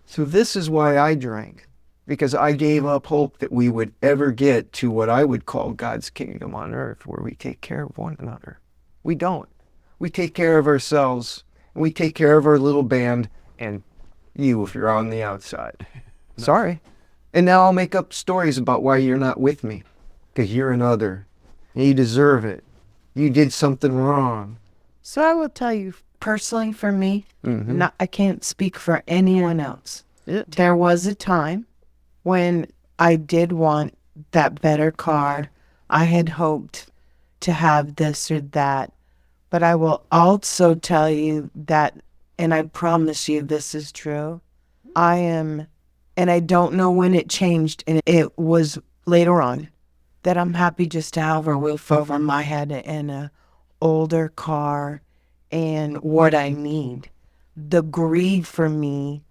So this is why I drank, because I gave up hope that we would ever get to what I would call God's kingdom on earth, where we take care of one another. We don't. We take care of ourselves, and we take care of our little band, and you if you're on the outside. Sorry. And now I'll make up stories about why you're not with me, because you're another. And you deserve it. You did something wrong. So I will tell you personally for me, I can't speak for anyone else. There was a time when I did want that better car. I had hoped to have this or that. But I will also tell you that, and I promise you this is true, I am, and I don't know when it changed, and it was later on, that I'm happy just to have a roof over my head and a older car and what I need. The greed for me,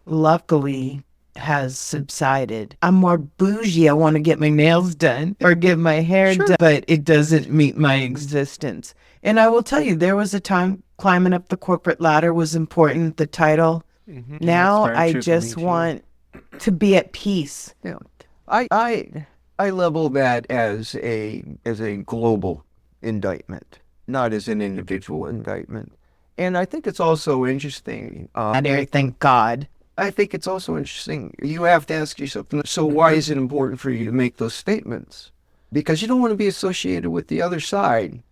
luckily, has subsided. I'm more bougie. I want to get my nails done or get my hair done, but it doesn't meet my existence. And I will tell you, there was a time climbing up the corporate ladder was important, the title. Now I just want to be at peace. Yeah. I level that as a global indictment, not as an individual indictment. And I think it's also interesting. Thank God. I think it's also interesting. You have to ask yourself, so why is it important for you to make those statements? Because you don't want to be associated with the other side.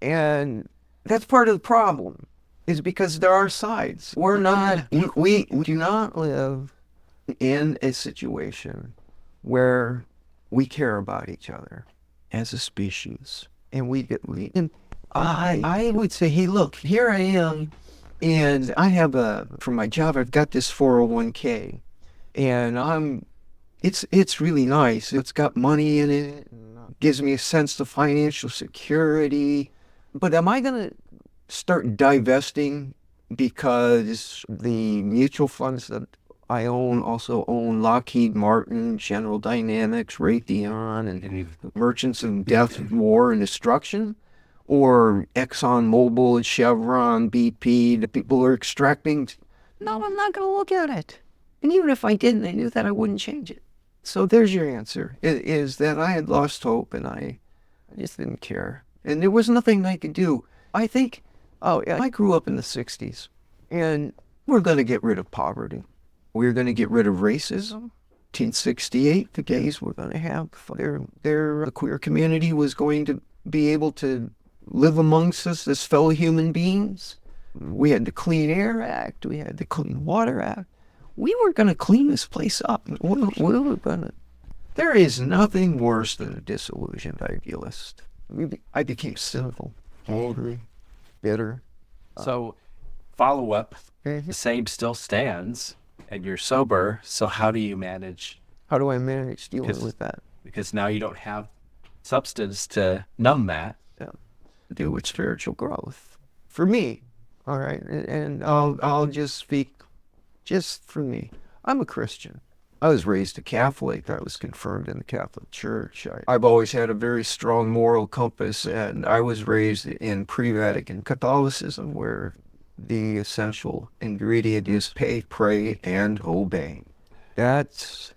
And that's part of the problem, is because there are sides. We do not live in a situation where we care about each other as a species. And I would say, hey, look, here I am. And I have for my job, I've got this 401k, and it's really nice. It's got money in it, gives me a sense of financial security. But am I going to start divesting because the mutual funds that I also own Lockheed Martin, General Dynamics, Raytheon, and Merchants of Death, War, and Destruction? Or ExxonMobil, Chevron, BP, the people are extracting. No, I'm not going to look at it. And even if I didn't, I knew that I wouldn't change it. So there's your answer, is that I had lost hope and I just didn't care. And there was nothing I could do. I think, I grew up in the 60s, and we're going to get rid of poverty. We're going to get rid of racism. 1968, the gays were going to have the queer community was going to be able to live amongst us as fellow human beings. We had the Clean Air Act. We had the Clean Water Act. We were going to clean this place up. There is nothing worse than a disillusioned idealist. I became cynical, angry, bitter. So, follow up, the same still stands, and you're sober. So how do you manage? How do I manage dealing with that? Because now you don't have substance to numb that. Do with spiritual growth for me, all right, and I'll just speak just for me. I'm a Christian. I was raised a Catholic. I was confirmed in the Catholic Church. I've always had a very strong moral compass, and I was raised in pre-Vatican Catholicism, where the essential ingredient is pay, pray, and obey. That's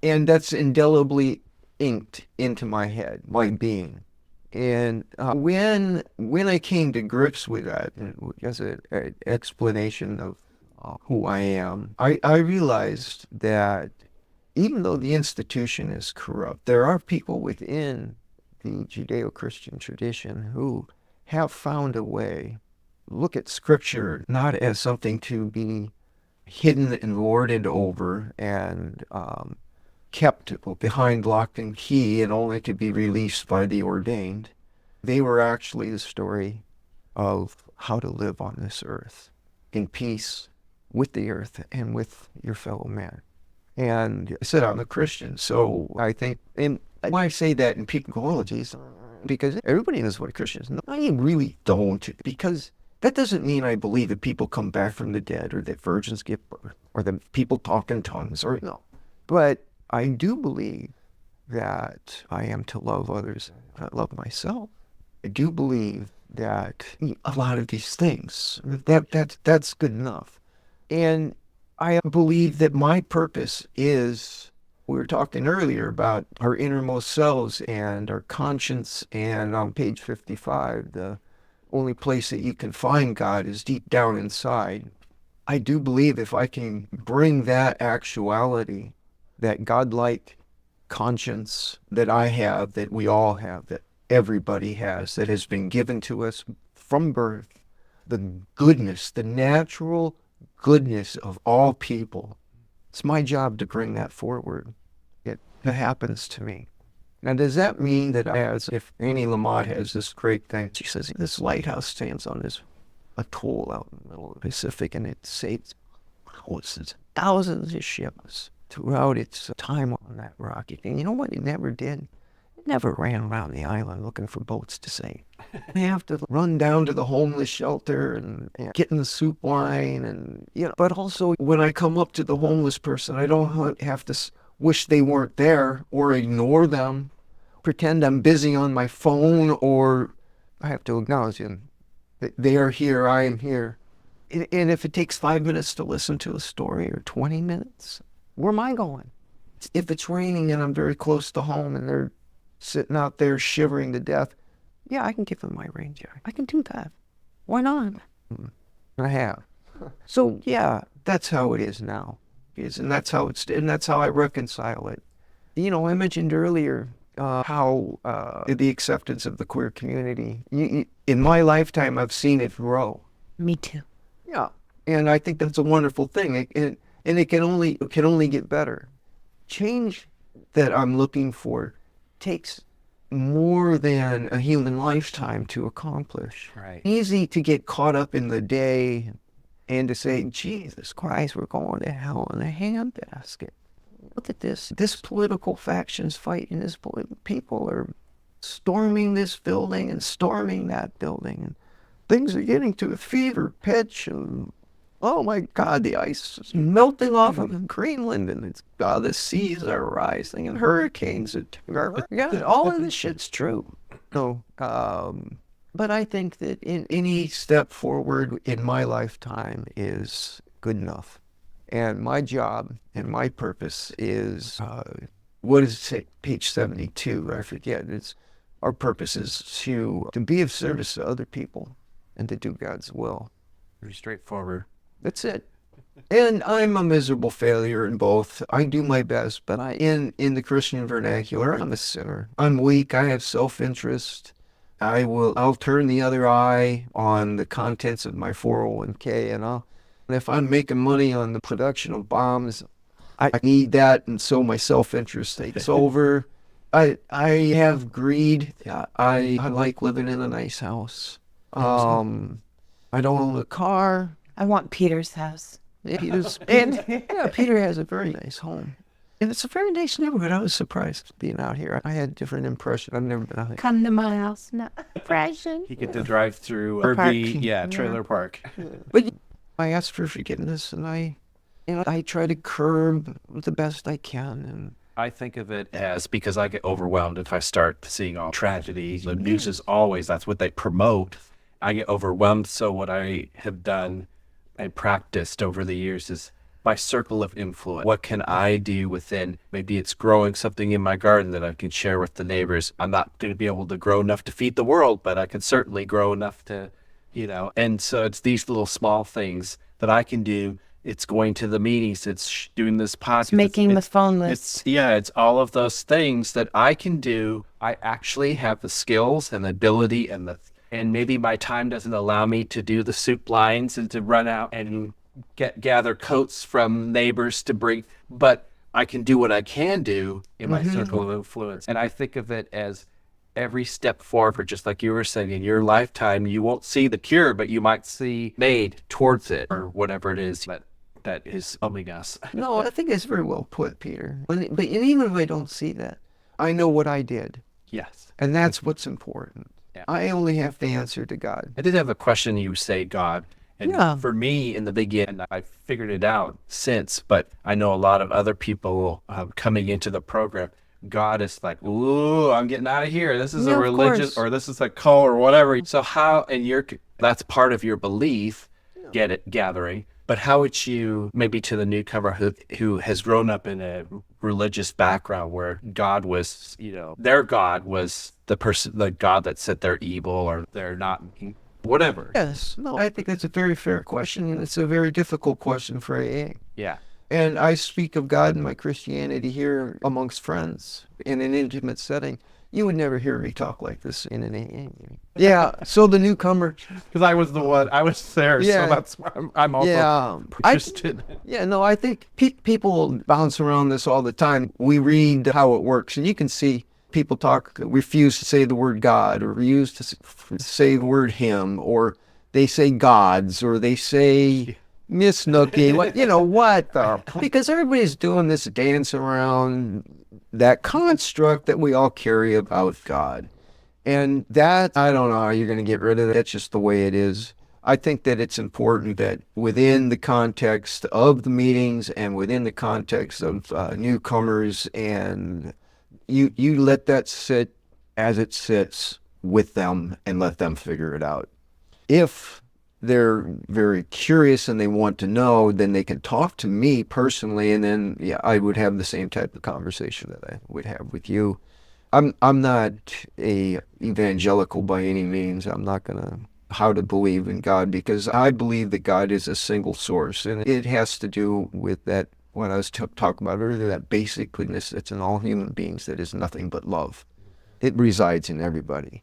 indelibly inked into my head, my being. And when I came to grips with that, as an explanation of who I am, I realized that even though the institution is corrupt, there are people within the Judeo-Christian tradition who have found a way. Look at Scripture not as something to be hidden and lorded over and kept behind lock and key and only to be released by the ordained. They were actually the story of how to live on this earth in peace with the earth and with your fellow man. And I said I'm a Christian, so I think, and why I say that, and people go, oh, geez, because everybody knows what a Christian is. No, I really don't, because that doesn't mean I believe that people come back from the dead or that virgins give birth or that people talk in tongues or no. But I do believe that I am to love others and I love myself. I do believe that a lot of these things, that's good enough. And I believe that my purpose is, we were talking earlier about our innermost selves and our conscience, and on page 55, the only place that you can find God is deep down inside. I do believe if I can bring that actuality, that godlike conscience that I have, that we all have, that everybody has, that has been given to us from birth, the goodness, the natural goodness of all people. It's my job to bring that forward. It happens to me. Now, does that mean that if Annie Lamott has this great thing, she says, this lighthouse stands on this atoll out in the middle of the Pacific, and it saves thousands of ships throughout its time on that rocky thing. You know what it never did? It never ran around the island looking for boats to save. I have to run down to the homeless shelter and get in the soup line, and but also when I come up to the homeless person, I don't have to wish they weren't there or ignore them, pretend I'm busy on my phone, or I have to acknowledge them. They are here, I am here. And if it takes 5 minutes to listen to a story or 20 minutes, where am I going? If it's raining and I'm very close to home and they're sitting out there shivering to death, yeah, I can give them my rain jacket. I can do that. Why not? I have. So yeah, that's how it is now. And that's how I reconcile it. I mentioned earlier how the acceptance of the queer community. In my lifetime, I've seen it grow. Me too. Yeah, and I think that's a wonderful thing. And it can only get better. Change that I'm looking for takes more than a human lifetime to accomplish. Right. Easy to get caught up in the day and to say, Jesus Christ, we're going to hell in a handbasket. Look at this. This political faction's fighting this people are storming this building and storming that building. And things are getting to a fever pitch, and oh my God, the ice is melting off of Greenland, and the seas are rising, and hurricanes are all of this shit's true. So, but I think that in any step forward in my lifetime is good enough. And my job and my purpose is, what does it say? Page 72, I forget. Our purpose is to be of service to other people and to do God's will. Pretty straightforward. That's it. And I'm a miserable failure in both. I do my best, but in the Christian vernacular, I'm a sinner. I'm weak. I have self-interest. I'll turn the other eye on the contents of my 401k, and if I'm making money on the production of bombs, I need that, and so my self-interest takes over. I have greed. I like living in a nice house. I don't own a car. I want Peter's house. Peter has a very nice home. And it's a very nice neighborhood. I was surprised being out here. I had a different impression. I've never been out here. Come to my house. No impression. He get to drive through trailer park. But I asked for forgiveness, and I try to curb the best I can. And I think of it as, because I get overwhelmed if I start seeing all tragedy. The news is always, that's what they promote. I get overwhelmed. So what I have done and practiced over the years is my circle of influence. What can I do within? Maybe it's growing something in my garden that I can share with the neighbors. I'm not going to be able to grow enough to feed the world, but I can certainly grow enough to, and so it's these little small things that I can do. It's going to the meetings. It's doing this podcast. It's making the phone list. It's all of those things that I can do. I actually have the skills and the ability and maybe my time doesn't allow me to do the soup lines and to run out and gather coats from neighbors to bring, but I can do what I can do in my circle of influence. And I think of it as every step forward, just like you were saying, in your lifetime, you won't see the cure, but you might see made towards it or whatever it is that is helping us. No, I think it's very well put, Peter. But even if I don't see that, I know what I did. Yes. And that's what's important. Yeah. I only have to answer to God. I did have a question. You say God. And for me, in the beginning, I figured it out since, but I know a lot of other people coming into the program, God is like, ooh, I'm getting out of here. This is a religious, or this is a cult or whatever. So that's part of your belief, gathering. But how would you, maybe to the newcomer who has grown up in a religious background where God was, their God was the God that said they're evil or they're not, whatever. Yes. No, I think that's a very fair question, and it's a very difficult question for AA. Yeah. And I speak of God and my Christianity here amongst friends in an intimate setting. You would never hear me talk like this in an AA meeting. Yeah, so the newcomer. Because I was there, Yeah. so that's why I'm also interested. I think people bounce around this all the time. We read how it works, and you can see people refuse to say the word God, or refuse to say the word him, or they say gods, or they say Miss Nookie, because everybody's doing this dance around that construct that we all carry about God. And that, I don't know how you're going to get rid of that. That's just the way it is. I think that it's important that within the context of the meetings and within the context of newcomers, and you let that sit as it sits with them and let them figure it out. If they're very curious and they want to know, then they can talk to me personally, and then I would have the same type of conversation that I would have with you. I'm not a evangelical by any means. I'm not gonna how to believe in God, because I believe that God is a single source, and it has to do with that what I was talking about earlier, that basic goodness that's in all human beings, that is nothing but love. It resides in everybody.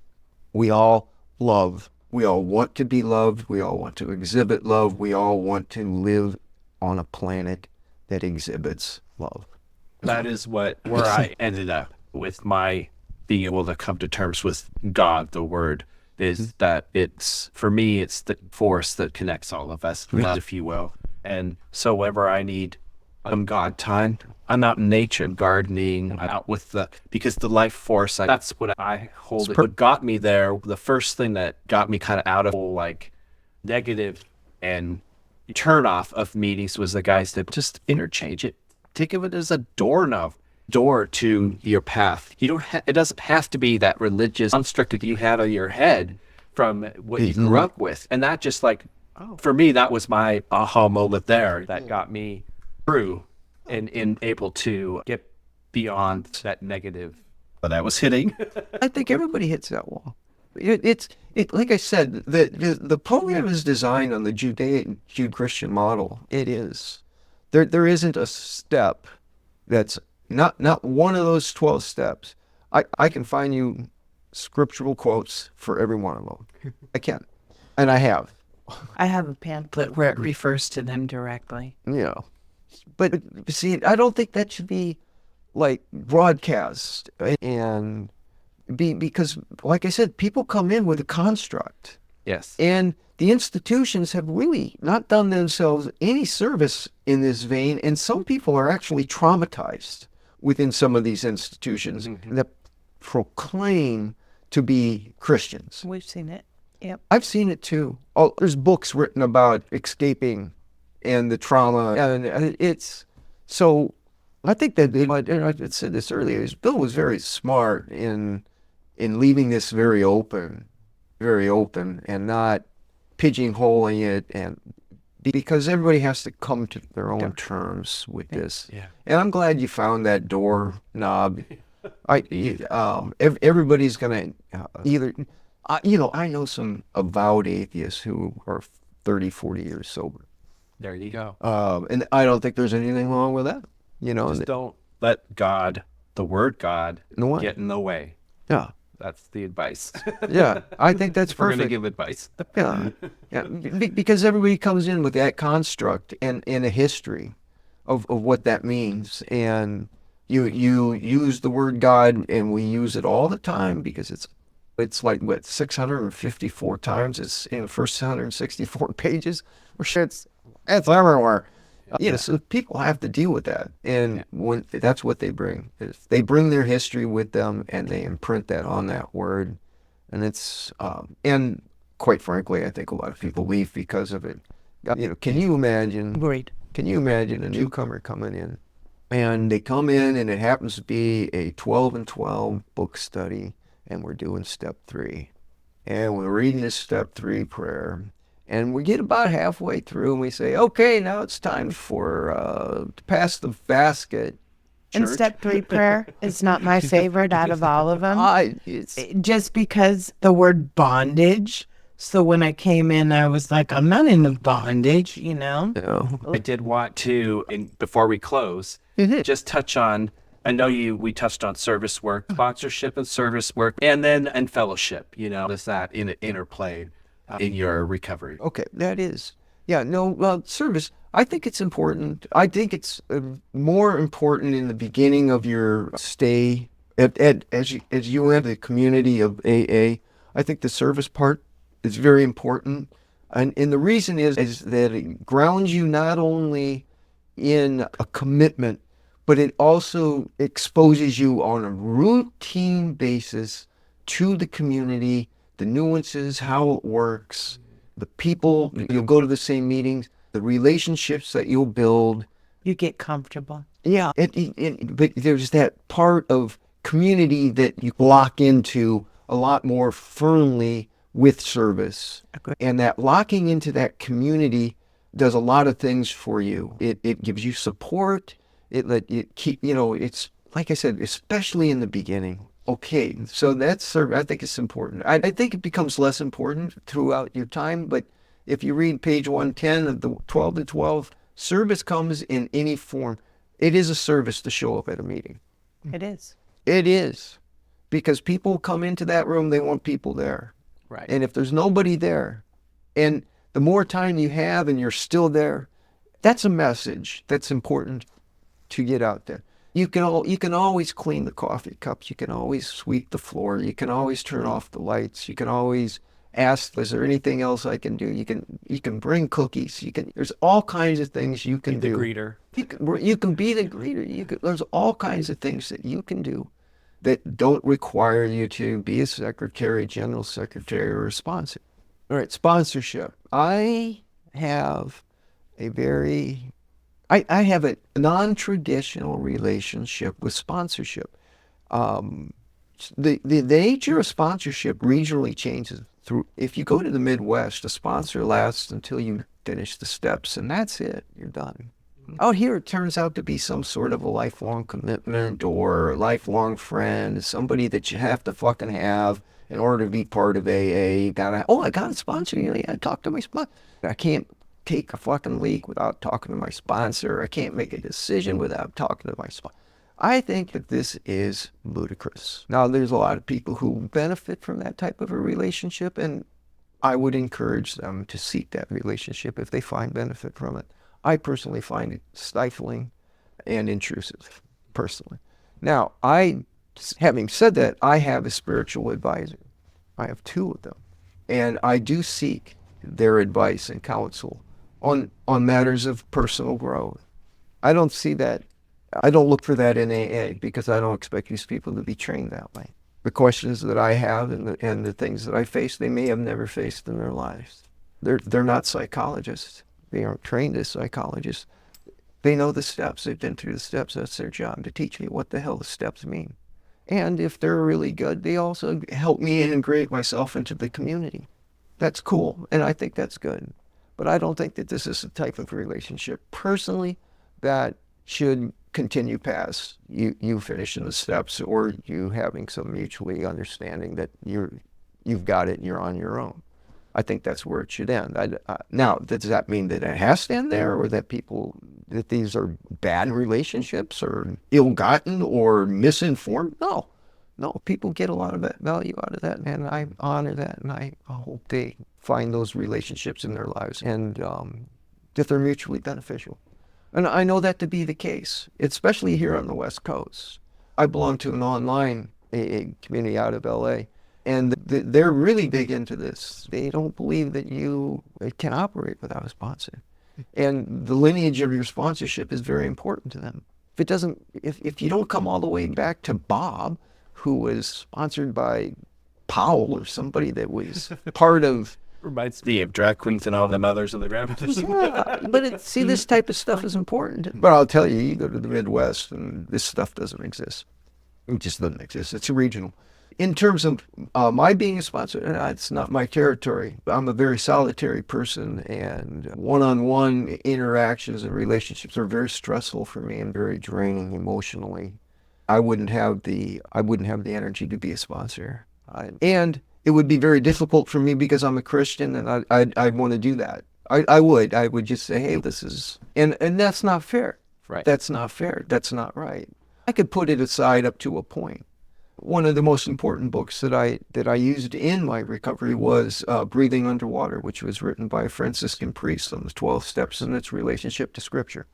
We all love. We all want to be loved. We all want to exhibit love. We all want to live on a planet that exhibits love. That is where I ended up with my being able to come to terms with God, the Word, is that for me, it's the force that connects all of us, if you will. And so whenever I need some God time, I'm out in nature, gardening, I'm out because the life force, that's what I hold. What got me there, the first thing that got me kind of out of negative and turn off of meetings was the guys that just interchange it. Think of it as a door to your path. You don't it doesn't have to be that religious construct that you had on your head from what you grew up with. And that just for me, that was my aha moment there that got me through and able to get beyond that negative that I was hitting. I think everybody hits that wall. It's like I said, the program is designed on the Judeo-Christian model. It is. There isn't a step that's not one of those 12 steps. I can find you scriptural quotes for every one of them. I can. And I have. I have a pamphlet where it refers to them directly. Yeah. But see, I don't think that should be broadcast and because, like I said, people come in with a construct. Yes. And the institutions have really not done themselves any service in this vein, and some people are actually traumatized within some of these institutions that proclaim to be Christians. We've seen it. Yep. I've seen it too. Oh, there's books written about escaping and the trauma, and it's so. I think that I said this earlier. Bill was very smart in leaving this very open, and not pigeonholing it, and because everybody has to come to their own terms with this. Yeah. And I'm glad you found that door knob. Everybody's gonna either. I know some avowed atheists who are 30, 40 years sober. There you go. And I don't think there's anything wrong with that. Just don't let God, the word God, get in the way. Yeah. That's the advice. Yeah, I think that's We're perfect. going to give advice. Yeah. Because everybody comes in with that construct and a history of what that means. And you use the word God, and we use it all the time because it's 654 times. It's in the first 164 pages. It's everywhere. So people have to deal with that, and that's what they bring. They bring their history with them, and they imprint that on that word, and it's and quite frankly, I think a lot of people leave because of it. Can you imagine? Agreed. Can you imagine a newcomer coming in, and they come in, and it happens to be a 12 and 12 book study, and we're doing step 3, and we're reading this step 3 prayer. And we get about halfway through, and we say, okay, now it's time to pass the basket. And step 3 prayer is not my favorite out of all of them. Just because the word bondage. So when I came in, I was like, I'm not into bondage, Yeah. I did want to, before we close, just touch on I know we touched on service work, sponsorship and service work, and fellowship, does that interplay in your recovery? Okay, that is. Yeah, no, well, service, I think it's important. I think it's more important in the beginning of your stay as you enter the community of AA. I think the service part is very important. And the reason is that it grounds you not only in a commitment, but it also exposes you on a routine basis to the community, the nuances, how it works, the people, you'll go to the same meetings, the relationships that you'll build. You get comfortable. Yeah, but there's that part of community that you lock into a lot more firmly with service. Okay. And that locking into that community does a lot of things for you. It gives you support. It keep, it's like I said, especially in the beginning. Okay, so that's, I think it's important. I think it becomes less important throughout your time, but if you read page 110 of the 12 to 12, service comes in any form. It is a service to show up at a meeting. It is. It is. Because people come into that room, they want people there. Right. And if there's nobody there, and the more time you have and you're still there, that's a message that's important to get out there. You can always clean the coffee cups. You can always sweep the floor. You can always turn off the lights. You can always ask, is there anything else I can do? You can bring cookies. There's all kinds of things you can do. Be the greeter. You can be the greeter. There's all kinds of things that you can do that don't require you to be a secretary, general secretary, or a sponsor. All right, sponsorship. I have a non-traditional relationship with sponsorship. The nature of sponsorship regionally changes. If you go to the Midwest, a sponsor lasts until you finish the steps, and that's it. You're done. Out here, it turns out to be some sort of a lifelong commitment or a lifelong friend, somebody that you have to fucking have in order to be part of AA. I got a sponsor. I talk to my sponsor. I can't take a fucking leak without talking to my sponsor. I can't make a decision without talking to my sponsor. I think that this is ludicrous. Now, there's a lot of people who benefit from that type of a relationship, and I would encourage them to seek that relationship if they find benefit from it. I personally find it stifling and intrusive, personally. Now, having said that, I have a spiritual advisor. I have two of them, and I do seek their advice and counsel on matters of personal growth. I don't see that. I don't look for that in AA because I don't expect these people to be trained that way. The questions that I have and the things that I face, they may have never faced in their lives. They're not psychologists. They aren't trained as psychologists. They know the steps. They've been through the steps. That's their job, to teach me what the hell the steps mean. And if they're really good, they also help me integrate myself into the community. That's cool, and I think that's good. But I don't think that this is the type of relationship, personally, that should continue past you finishing the steps or you having some mutually understanding that you've got it and you're on your own. I think that's where it should end. Now, does that mean that it has to end there, or that these are bad relationships or ill-gotten or misinformed? No. People get a lot of value out of that, and I honor that, and I hope they find those relationships in their lives and that they're mutually beneficial. And I know that to be the case, especially here on the West Coast. I belong to an online AA community out of LA, and they're really big into this. They don't believe that you can operate without a sponsor. And the lineage of your sponsorship is very important to them. If you don't come all the way back to Bob, who was sponsored by Powell or somebody that was part of... Reminds me of drag queens and all the mothers and the grandmothers. Yeah, but see, this type of stuff is important. But I'll tell you, you go to the Midwest and this stuff doesn't exist. It just doesn't exist. It's regional. In terms of my being a sponsor, it's not my territory. I'm a very solitary person, and one-on-one interactions and relationships are very stressful for me and very draining emotionally. I wouldn't have the energy to be a sponsor. And it would be very difficult for me because I'm a Christian, and I'd want to do that. I would just say, hey, this is, and that's not fair. Right. That's not fair. That's not right. I could put it aside up to a point. One of the most important books that I used in my recovery was Breathing Underwater, which was written by a Franciscan priest on the 12 steps in its relationship to Scripture.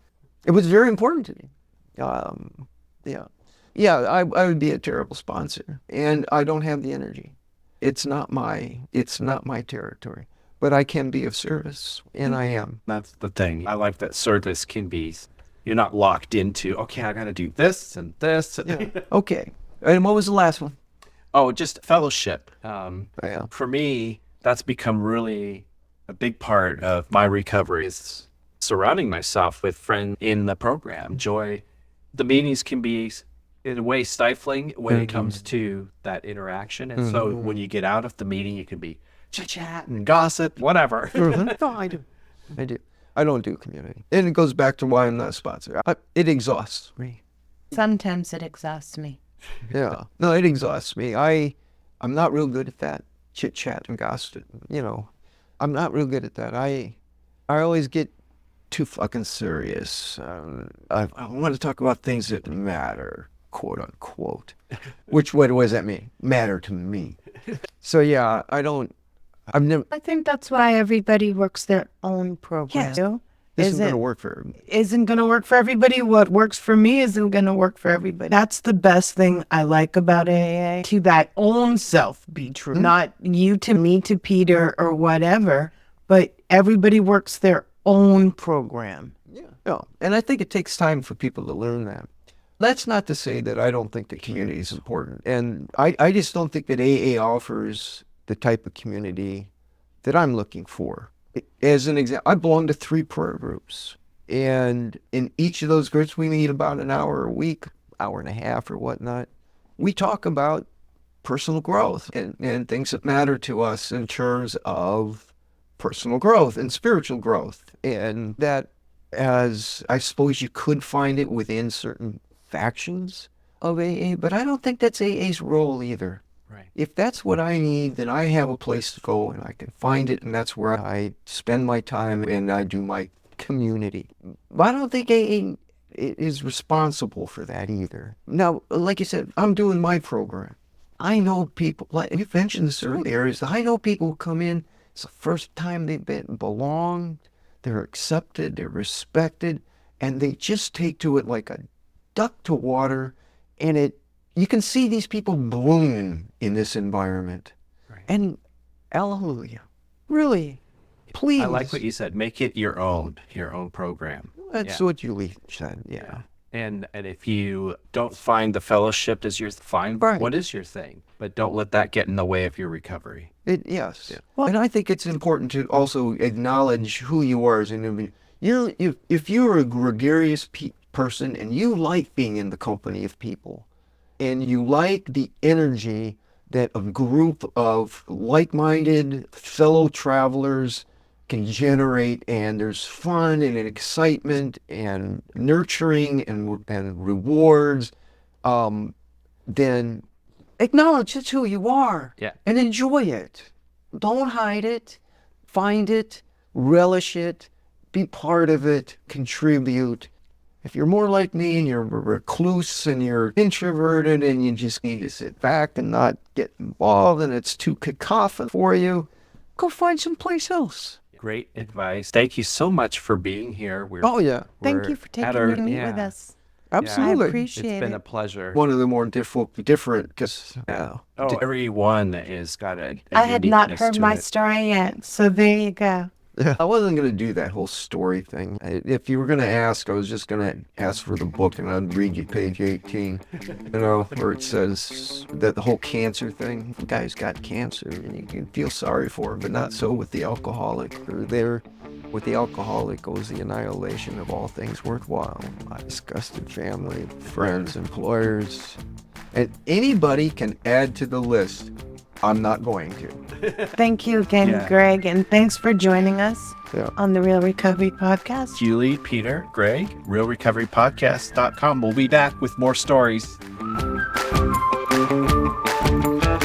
It was very important to me. I would be a terrible sponsor, and I don't have the energy. It's not my territory, but I can be of service, and I am. That's the thing. I like that service can be, you're not locked into, okay, I got to do this and this. Okay. And what was the last one? Oh, just fellowship. For me, that's become really a big part of my recovery is surrounding myself with friends in the program. Joy, the meetings can be in a way stifling when it comes to that interaction. And so when you get out of the meeting, you can be chit-chat and gossip, whatever. No, I do. I don't do community. And it goes back to why I'm not a sponsor. It exhausts me. Sometimes it exhausts me. Yeah. No, it exhausts me. I'm not real good at that. Chit-chat and gossip. I'm not real good at that. I always get too fucking serious. I want to talk about things that matter, quote unquote. What does that mean? Matter to me. So yeah, I think that's why everybody works their own program. Yeah. Isn't going to work for everybody. Isn't going to work for everybody. What works for me isn't going to work for everybody. That's the best thing I like about AA. To that own self be true. Not you to me to Peter or whatever, but everybody works their own program. Yeah. And I think it takes time for people to learn that. That's not to say that I don't think the community is important. And I just don't think that AA offers the type of community that I'm looking for. As an example, I belong to 3 prayer groups. And in each of those groups, we meet about an hour a week, hour and a half or whatnot. We talk about personal growth and things that matter to us in terms of personal growth and spiritual growth. And that, as I suppose you could find it within certain factions of AA, but I don't think that's AA's role either. Right. If that's what I need, then I have a place to go and I can find it, and that's where I spend my time and I do my community. But I don't think AA is responsible for that either. Now, like you said, I'm doing my program. I know people, like you mentioned this earlier, is I know people who come in, it's the first time they've belonged, they're accepted, they're respected, and they just take to it like a duck to water, and you can see these people bloom in this environment. Right. And hallelujah. Really, please. I like what you said. Make it your own program. That's what Julie said, yeah. And if you don't find the fellowship as your fine, right. What is your thing? But don't let that get in the way of your recovery. Yes. Yeah. Well, and I think it's important to also acknowledge who you are as an individual. If you're a gregarious person and you like being in the company of people, and you like the energy that a group of like-minded fellow travelers can generate, and there's fun and excitement and nurturing and rewards, then acknowledge it's who you are and enjoy it. Don't hide it. Find it. Relish it. Be part of it. Contribute. If you're more like me and you're a recluse and you're introverted and you just need to sit back and not get involved and it's too cacophonous for you, go find someplace else. Great advice. Thank you so much for being here. Thank you for taking me to meet with us. Absolutely. I appreciate it. It's been a pleasure. One of the more different, because everyone has got I had not heard my story yet, so there you go. I wasn't going to do that whole story thing. If you were going to ask, I was just going to ask for the book, and I'd read you page 18, where it says that the whole cancer thing, the guy's got cancer, and you can feel sorry for him, but not so with the alcoholic. With the alcoholic goes the annihilation of all things worthwhile. My disgusted family, friends, employers, and anybody can add to the list. I'm not going to. Thank you again, Greg, and thanks for joining us on the Real Recovery Podcast. Julie, Peter, Greg, realrecoverypodcast.com. We'll be back with more stories.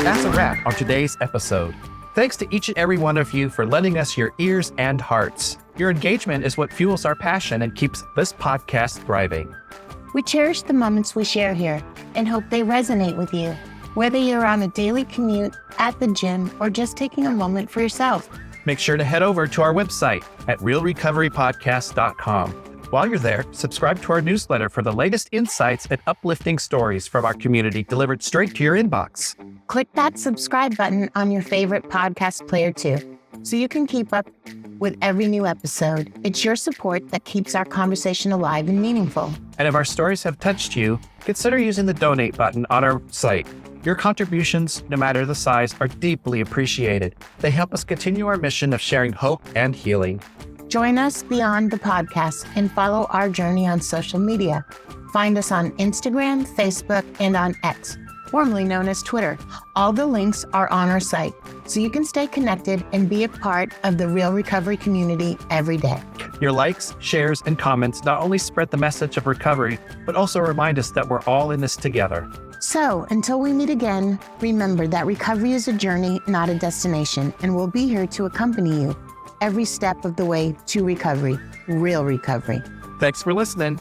That's a wrap on today's episode. Thanks to each and every one of you for lending us your ears and hearts. Your engagement is what fuels our passion and keeps this podcast thriving. We cherish the moments we share here and hope they resonate with you, whether you're on a daily commute, at the gym, or just taking a moment for yourself. Make sure to head over to our website at realrecoverypodcast.com. While you're there, subscribe to our newsletter for the latest insights and uplifting stories from our community delivered straight to your inbox. Click that subscribe button on your favorite podcast player too, so you can keep up with every new episode. It's your support that keeps our conversation alive and meaningful. And if our stories have touched you, consider using the donate button on our site. Your contributions, no matter the size, are deeply appreciated. They help us continue our mission of sharing hope and healing. Join us beyond the podcast and follow our journey on social media. Find us on Instagram, Facebook, and on X, formerly known as Twitter. All the links are on our site, so you can stay connected and be a part of the Real Recovery community every day. Your likes, shares, and comments not only spread the message of recovery, but also remind us that we're all in this together. So, until we meet again, remember that recovery is a journey, not a destination, and we'll be here to accompany you every step of the way to recovery, real recovery. Thanks for listening.